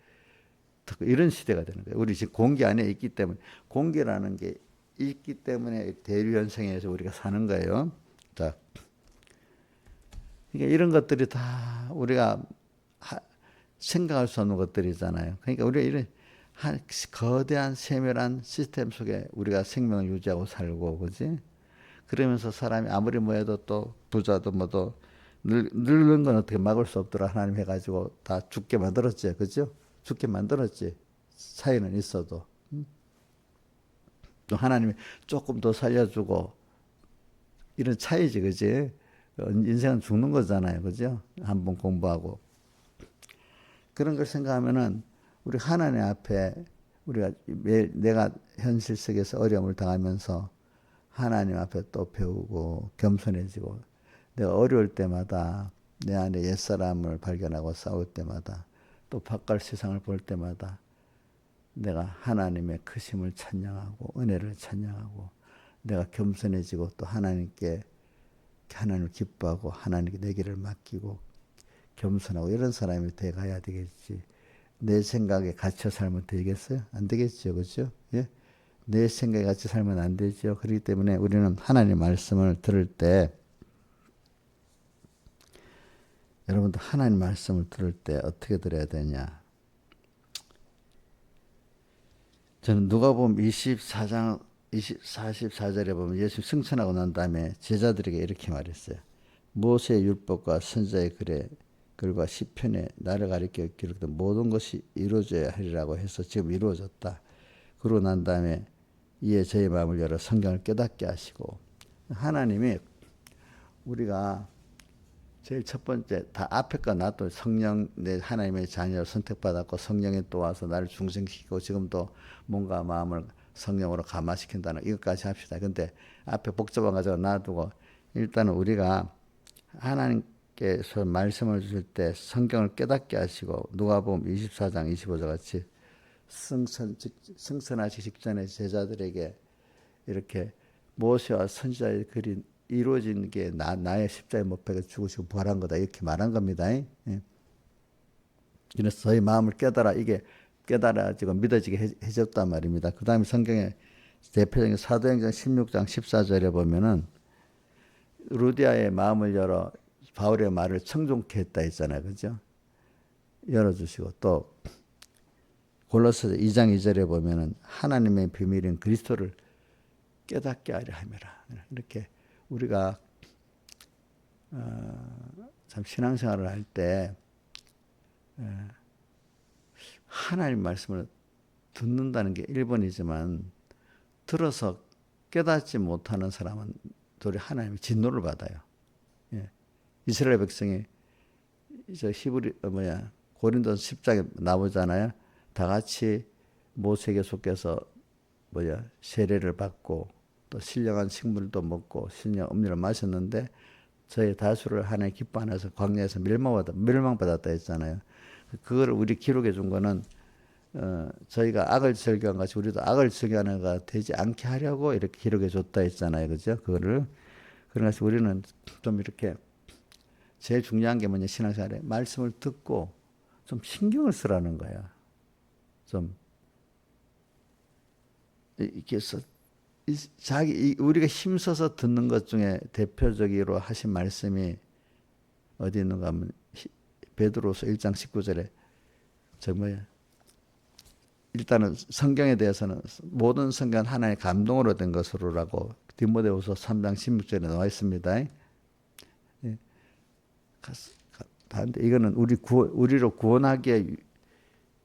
이런 시대가 되는 거예요. 우리 지금 공기 안에 있기 때문에 공기라는 게 있기 때문에 대류현상에서 우리가 사는 거예요. 자, 그러니까 이런 것들이 다 우리가 생각할 수 없는 것들이잖아요. 그러니까 우리가 이런 거대한 세밀한 시스템 속에 우리가 생명을 유지하고 살고, 그지? 그러면서 사람이 아무리 뭐 해도 또 부자도 뭐도 늙는 건 어떻게 막을 수 없더라. 하나님 해가지고 다 죽게 만들었지. 그죠? 죽게 만들었지. 차이는 있어도. 또 하나님이 조금 더 살려주고 이런 차이지. 그지? 인생은 죽는 거잖아요. 그죠? 한번 공부하고. 그런 걸 생각하면은 우리 하나님 앞에 우리가 내가 현실 속에서 어려움을 당하면서 하나님 앞에 또 배우고 겸손해지고 내가 어려울 때마다 내 안에 옛사람을 발견하고 싸울 때마다 또 바깥 세상을 볼 때마다 내가 하나님의 크심을 찬양하고 은혜를 찬양하고 내가 겸손해지고 또 하나님께 하나님을 기뻐하고 하나님께 내 길을 맡기고 겸손하고 이런 사람이 돼가야 되겠지. 내 생각에 갇혀 살면 되겠어요? 안 되겠죠. 그렇죠? 예? 내 생각에 갇혀 살면 안 되죠. 그렇기 때문에 우리는 하나님 말씀을 들을 때 여러분도 하나님 말씀을 들을 때 어떻게 들어야 되냐? 저는 누가복음 24장 44절에 보면 예수 승천하고 난 다음에 제자들에게 이렇게 말했어요. 모세의 율법과 선지자의 글과 시편에 나를 가리켜 기록된 모든 것이 이루어져야 하리라고 해서 지금 이루어졌다. 그러고 난 다음에 이에 저희 마음을 열어 성경을 깨닫게 하시고 하나님이 우리가 제일 첫 번째 다 앞에 거 놔도 성령 내 하나님의 자녀를 선택받았고 성령이 또 와서 나를 중생시키고 지금도 뭔가 마음을 성령으로 감화시킨다는 이것까지 합시다. 근데 앞에 복잡한 가지고 놔두고 일단은 우리가 하나님께서 말씀을 주실 때 성경을 깨닫게 하시고 누가복음 24장 25절 같이 승선하시기 직전에 제자들에게 이렇게 모세와 선지자의 글이 이루어진 게 나의 십자가에 못 박혀 죽으시고 부활한 거다 이렇게 말한 겁니다. 예. 그래서 저희 마음을 이게 깨달아지고 믿어지게 해줬단 말입니다. 그 다음에 성경에 대표적인 사도행전 16장 14절에 보면은 루디아의 마음을 열어 바울의 말을 청종케 했다 했잖아요. 그죠? 열어주시고 또 골로새 2장 2절에 보면은 하나님의 비밀인 그리스도를 깨닫게 하려 함이라. 이렇게 우리가 참 신앙생활을 할 때 하나님 말씀을 듣는다는 게 1번이지만 들어서 깨닫지 못하는 사람은 도리어 하나님의 진노를 받아요. 예. 이스라엘 백성이 고린도서 10장에 나오잖아요. 다 같이 모세에게 속해서 세례를 받고 또 신령한 식물도 먹고 신령 음료를 마셨는데 저의 다수를 하나님 기뻐 안 해서 광야에서 멸망받았다 했잖아요. 그걸 우리 기록해 준 거는 저희가 악을 즐겨한 것이 우리도 악을 즐겨하는 가 되지 않게 하려고 이렇게 기록해 줬다 했잖아요. 그죠? 그거를. 그래서 우리는 좀 이렇게 제일 중요한 게 뭐냐, 신앙생활에 말씀을 듣고 좀 신경을 쓰라는 거야. 좀 이렇게 우리가 힘써서 듣는 것 중에 대표적으로 하신 말씀이 어디 있는가 하면 베드로서 1장 19절에 뭐야? 일단은 성경에 대해서는 모든 성경은 하나의 감동으로 된 것으로라고 디모데후서 3장 16절에 나와 있습니다. 예. 다른데 이거는 우리로 구원하기에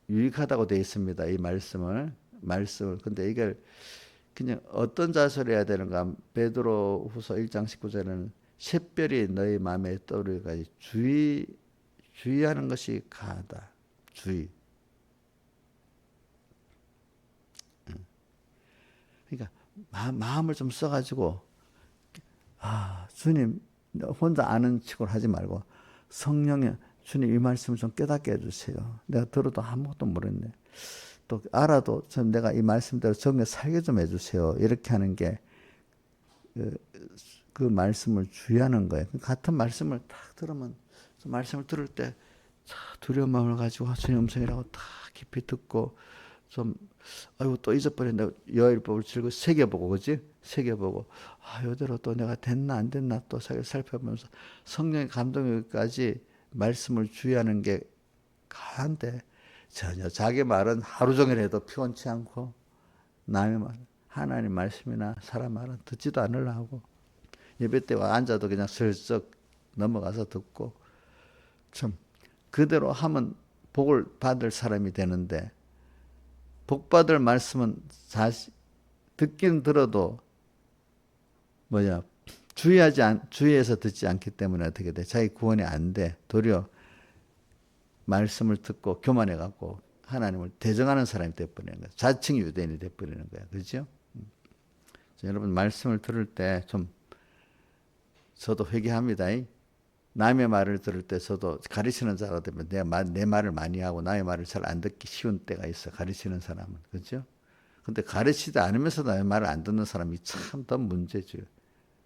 유익하다고 되어 있습니다. 이 말씀을. 근데 이걸 그냥 어떤 자세로 해야 되는가? 베드로후서 1장 19절에는 샛별이 너희 마음에 떠오르기까지 주의하는 것이 가하다. 주의. 그러니까 마음을 좀 써가지고 주님 혼자 아는 척을 하지 말고 성령에 주님 이 말씀을 좀 깨닫게 해주세요. 내가 들어도 아무것도 모르겠네. 또 알아도 좀 내가 이 말씀대로 정말 살게 좀 해주세요. 이렇게 하는 게 그 말씀을 주의하는 거예요. 같은 말씀을 딱 들으면 말씀을 들을 때 두려운 마음을 가지고 주님 음성이라고 다 깊이 듣고 좀 아이고 또 잊어버렸네. 여일법을 즐거 새겨보고 그지? 새겨보고 이대로 또 내가 됐나 안 됐나 또 살펴보면서 성령의 감동까지 말씀을 주의하는 게 가한데 전혀 자기 말은 하루 종일 해도 피곤치 않고 남의 말 하나님 말씀이나 사람 말은 듣지도 않으려고 예배 때 와 앉아도 그냥 슬쩍 넘어가서 듣고 참 그대로 하면 복을 받을 사람이 되는데 복 받을 말씀은 듣긴 들어도 주의해서 듣지 않기 때문에 어떻게 돼? 자기 구원이 안 돼. 도리어 말씀을 듣고 교만해 갖고 하나님을 대적하는 사람이 되어버리는 거야. 자칭 유대인이 되어버리는 거야. 그렇죠? 여러분 말씀을 들을 때 좀 저도 회개합니다. 남의 말을 들을 때 저도 가르치는 자가 되면 내 말을 많이 하고 남의 말을 잘 안 듣기 쉬운 때가 있어. 가르치는 사람은. 그렇죠? 근데 가르치지 않으면서 남의 말을 안 듣는 사람이 참 더 문제죠.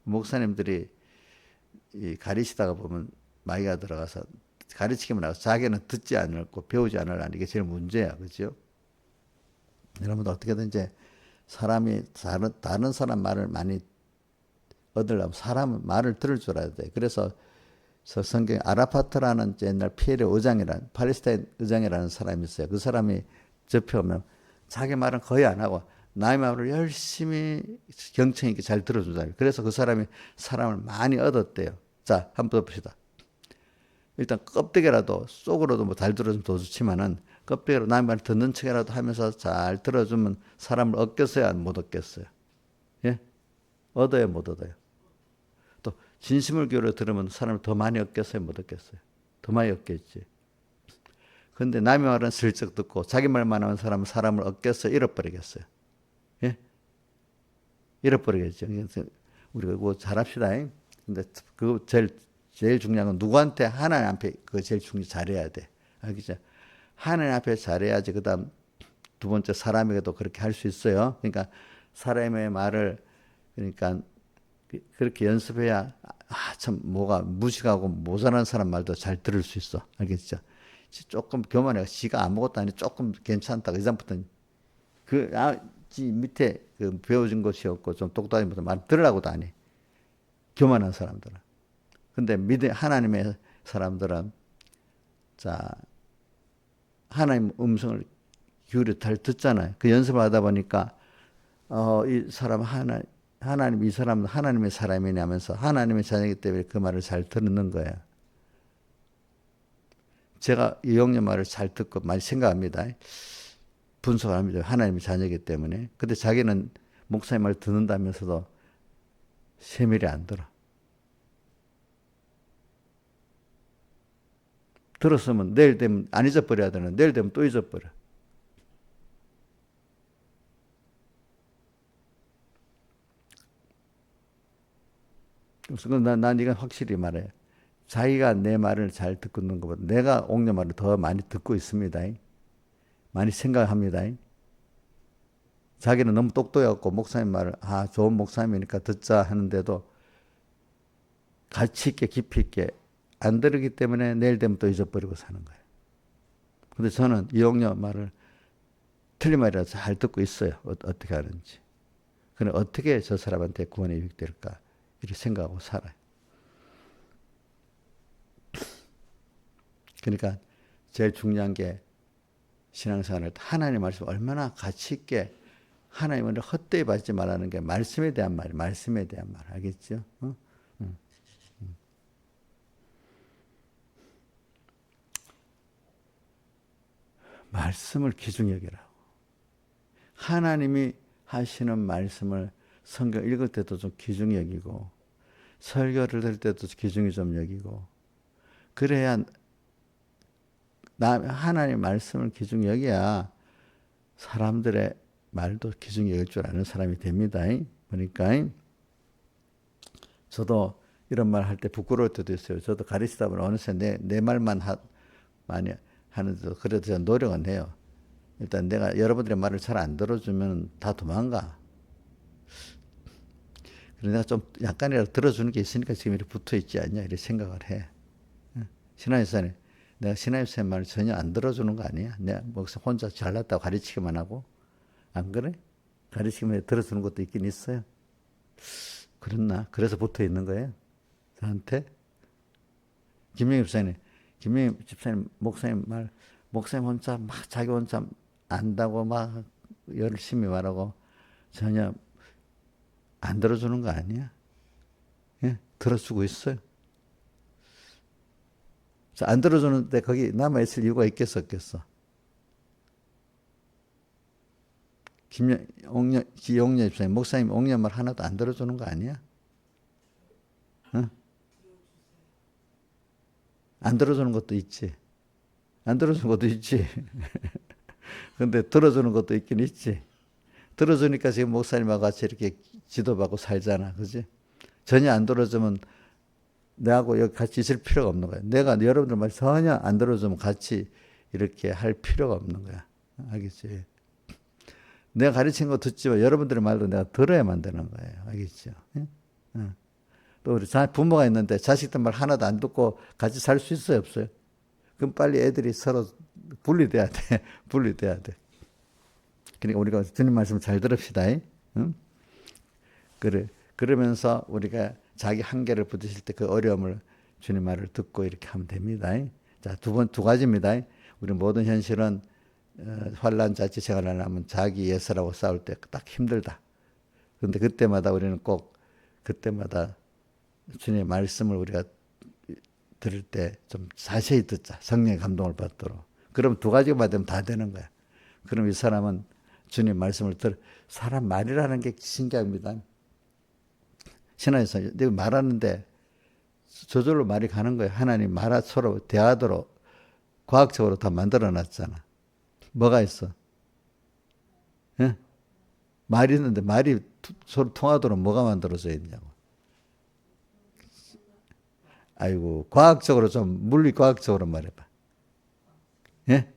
목사님들이 가르치다가 보면 마귀가 들어가서 가르치기만 하고 자기는 듣지 않고 배우지 않으려는 이게 제일 문제야. 그렇죠? 여러분도 어떻게든 사람이 다른 사람 말을 많이 얻으려면 사람 말을 들을 줄 알아야 돼. 그래서 성경에 아라파트라는 옛날 피엘의 의장이라는 팔레스타인 의장이라는 사람이 있어요. 그 사람이 접해오면 자기 말은 거의 안 하고 남의 말을 열심히 경청 있게 잘 들어준다. 그래서 그 사람이 사람을 많이 얻었대요. 자, 한번 봅시다. 일단 껍데기라도 속으로도 뭐 잘 들어주면 더 좋지만은 껍데기로 남의 말 듣는 척이라도 하면서 잘 들어주면 사람을 얻겠어요, 못 얻겠어요? 예? 얻어요, 못 얻어요? 또 진심을 기울여 들으면 사람을 더 많이 얻겠어요, 못 얻겠어요? 더 많이 얻겠지. 근데 남의 말은 슬쩍 듣고 자기 말만 하는 사람은 사람을 얻겠어요, 잃어버리겠어요? 예? 잃어버리겠죠. 그래서 우리가 그거 잘합시다. 근데 그 제일 중요한 건 누구한테 하나님 앞에 그거 제일 잘해야 돼. 알겠죠? 하나님 앞에 잘해야지 그다음 두 번째 사람에게도 그렇게 할 수 있어요. 그러니까 사람의 말을 그러니까 그렇게 연습해야 참 뭐가 무식하고 모자란 사람 말도 잘 들을 수 있어. 알겠죠? 조금 교만해. 지가 아무것도 아니 조금 괜찮다. 그 다음부터는 밑에 배워준 것이 없고 좀 똑똑하지 못한 말 들으라고도 안 해. 교만한 사람들은. 근데 하나님의 사람들은 하나님 음성을 기울여 잘 듣잖아요. 그 연습을 하다 보니까 이 사람 이 사람은 하나님의 사람이냐 하면서 하나님의 자녀이기 때문에 그 말을 잘 듣는 거예요. 제가 이용녀 말을 잘 듣고 많이 생각합니다. 분석을 합니다. 하나님의 자녀이기 때문에. 근데 자기는 목사님 말 듣는다면서도 세밀히 안 들어. 들었으면 내일 되면 안 잊어버려야 되는 내일 되면 또 잊어버려. 그래서 난 이건 확실히 말해. 자기가 내 말을 잘 듣고 있는 것보다 내가 옥녀 말을 더 많이 듣고 있습니다. 많이 생각합니다. 자기는 너무 똑똑해갖고 목사님 말을 좋은 목사님이니까 듣자 하는데도 가치 있게 깊이 있게 안 들으기 때문에 내일 되면 또 잊어버리고 사는 거예요. 근데 저는 이옥녀 말을 틀린 말이라도 잘 듣고 있어요. 어떻게 하는지. 그럼 어떻게 저 사람한테 구원이 유익될까 이렇게 생각하고 살아요. 그러니까 제일 중요한 게 신앙생활을 하나님 말씀 얼마나 가치 있게 하나님을 헛되이 받지 말라는 게 말씀에 대한 말, 말씀에 대한 말, 알겠죠? 말씀을 귀중히 여기라고. 하나님이 하시는 말씀을 성경 읽을 때도 좀 귀중히 여기고 설교를 들을 때도 귀중히 좀 여기고 그래야 하나님 말씀을 귀중히 여겨야 사람들의 말도 귀중히 여길 줄 아는 사람이 됩니다. 그러니까 저도 이런 말 할 때 부끄러울 때도 있어요. 저도 가르치다 보면 어느새 내 말만 많이 하는데도 그래도 제가 노력은 해요. 일단 내가 여러분들의 말을 잘 안 들어주면 다 도망가. 그래서 내가 좀 약간이라도 들어주는 게 있으니까 지금 이렇게 붙어 있지 않냐 이렇게 생각을 해. 신하유산에 내가 신하유산 말을 전혀 안 들어주는 거 아니야? 내가 뭐 혼자 잘났다고 가르치기만 하고 안 그래? 가르치기만 들어주는 것도 있긴 있어요. 그렇나? 그래서 붙어 있는 거예요. 저한테 김영희 집사님 목사님 혼자 막 자기 혼자 안다고 막 열심히 말하고 전혀 안 들어주는 거 아니야? 예? 들어주고 있어요. 안 들어주는데 거기 남아있을 이유가 있겠어, 없겠어? 기용녀 집사님, 목사님 옥녀 말 하나도 안 들어주는 거 아니야? 응? 안 들어주는 것도 있지. 안 들어주는 것도 있지. 근데 들어주는 것도 있긴 있지. 들어주니까 지금 목사님하고 같이 이렇게 지도받고 살잖아. 그지? 전혀 안 들어주면 내하고 여기 같이 있을 필요가 없는 거야. 내가 여러분들 말 전혀 안 들어주면 같이 이렇게 할 필요가 없는 거야. 알겠지? 내가 가르친 거 듣지만 여러분들의 말도 내가 들어야만 되는 거예요. 알겠죠? 예? 또 우리 부모가 있는데 자식들 말 하나도 안 듣고 같이 살 수 있어요, 없어요? 그럼 빨리 애들이 서로 분리돼야 돼. 분리돼야 돼. 그러니까 우리가 주님 말씀 잘 들읍시다. 응? 그러면서 우리가 자기 한계를 부딪힐 때 그 어려움을 주님 말을 듣고 이렇게 하면 됩니다. 자, 두 가지입니다. 우리 모든 현실은 환란 자치 생활을 하면 자기 예서라고 싸울 때 딱 힘들다. 그런데 그때마다 우리는 꼭 그때마다 주님의 말씀을 우리가 들을 때 좀 자세히 듣자. 성령의 감동을 받도록. 그럼 두 가지가 받으면 다 되는 거야. 그럼 이 사람은 주님 말씀을 사람 말이라는 게 신기합니다. 신화에서 내가 말하는데 저절로 말이 가는 거예요. 하나님 서로 대하도록 과학적으로 다 만들어 놨잖아. 뭐가 있어? 예? 말이 있는데 말이 서로 통하도록 뭐가 만들어져 있냐고. 아이고, 과학적으로 물리과학적으로 말해봐. 예?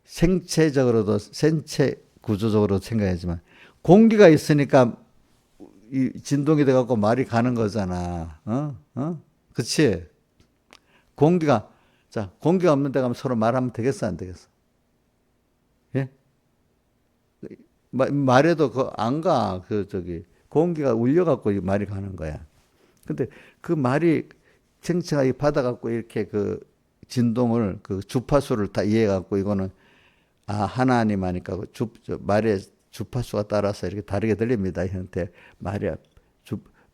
생체적으로도, 생체 구조적으로 생각하지만, 공기가 있으니까 이 진동이 돼갖고 말이 가는 거잖아. 그치? 공기가 없는 데 가면 서로 말하면 되겠어, 안 되겠어? 예? 말해도 안 가. 공기가 울려갖고 말이 가는 거야. 근데 그 말이 생체가 받아갖고 이렇게 그 진동을, 그 주파수를 다 이해해갖고 이거는, 하나님 하니까 말의 주파수가 따라서 이렇게 다르게 들립니다. 형태. 말이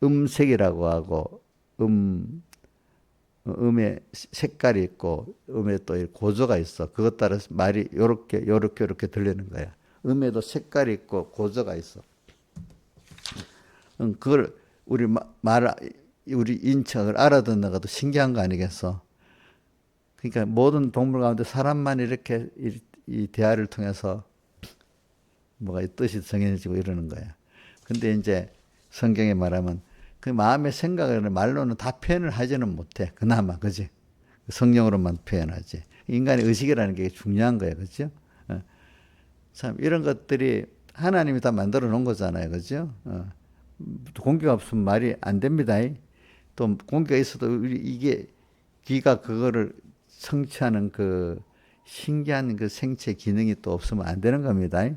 음색이라고 하고, 음의 색깔이 있고, 음에 또 고조가 있어. 그것 따라서 말이 요렇게 들리는 거야. 음에도 색깔이 있고, 고조가 있어. 그걸 우리 인척을 알아듣는 것도 신기한 거 아니겠어? 그러니까 모든 동물 가운데 사람만 이렇게 이 대화를 통해서 뭐가 뜻이 정해지고 이러는 거야. 근데 이제 성경에 말하면 그 마음의 생각을 말로는 다 표현을 하지는 못해. 그나마, 그지? 성령으로만 표현하지. 인간의 의식이라는 게 중요한 거예요. 그죠? 참, 이런 것들이 하나님이 다 만들어 놓은 거잖아요. 그죠? 공기가 없으면 말이 안 됩니다. 또 공기가 있어도 이게 귀가 그거를 성취하는 그 신기한 그 생체 기능이 또 없으면 안 되는 겁니다.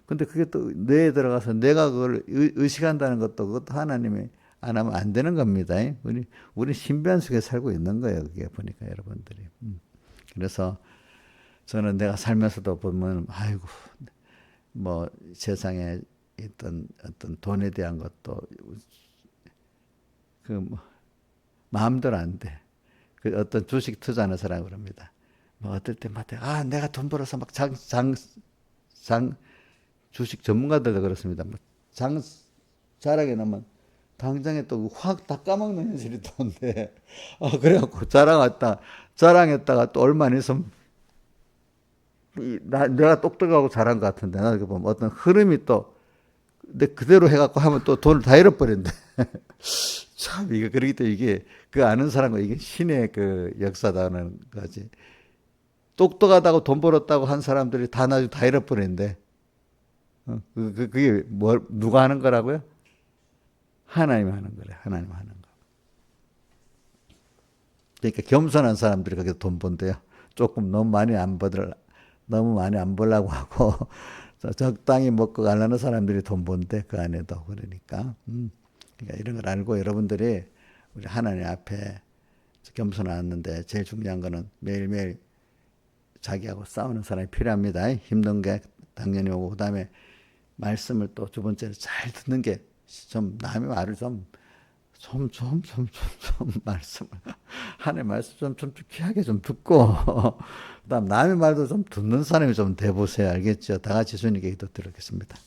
근데 그게 또 뇌에 들어가서 내가 그걸 의식한다는 것도 그것도 하나님이 안 하면 안 되는 겁니다. 우리 신비한 속에 살고 있는 거예요. 그게 보니까 여러분들이. 그래서 저는 내가 살면서도 보면 아이고 뭐 세상에 있던 어떤 돈에 대한 것도 그 뭐 마음대로 안 돼. 그 어떤 주식 투자하는 사람 그럽니다. 뭐 어떨 때마다 내가 돈 벌어서 막 주식 전문가들도 그렇습니다. 뭐 자랑해 놓으면 당장에 또 확 다 까먹는 현실이 또 온대. 그래갖고 자랑했다가 또 얼마 안 있으면 내가 똑똑하고 잘한 것 같은데 나도 보면 어떤 흐름이 또 근데 그대로 해갖고 하면 또 돈을 다 잃어버린대. 참 이게 그러기 때문에 이게 그 아는 사람과 이게 신의 그 역사다는 거지. 똑똑하다고 돈 벌었다고 한 사람들이 다 나중에 다 잃어버린대. 그게 누가 하는 거라고요? 하나님 하는 거래. 하나님 하는 거. 그러니까 겸손한 사람들이 거기서 돈 번대요. 조금 너무 많이 안 벌라고 하고 적당히 먹고 가려는 사람들이 돈 번대 그 안에도 그러니까. 그러니까 이런 걸 알고 여러분들이 우리 하나님 앞에 겸손하는데 제일 중요한 거는 매일매일 자기하고 싸우는 사람이 필요합니다. 힘든 게 당연히 오고 그다음에 말씀을 또 두 번째로 잘 듣는 게 좀 남의 말을 좀 말씀을 하나님 말씀 좀 귀하게 좀 듣고 그다음 남의 말도 좀 듣는 사람이 좀 돼 보세요. 알겠죠? 다 같이 주님께 기도드리겠습니다.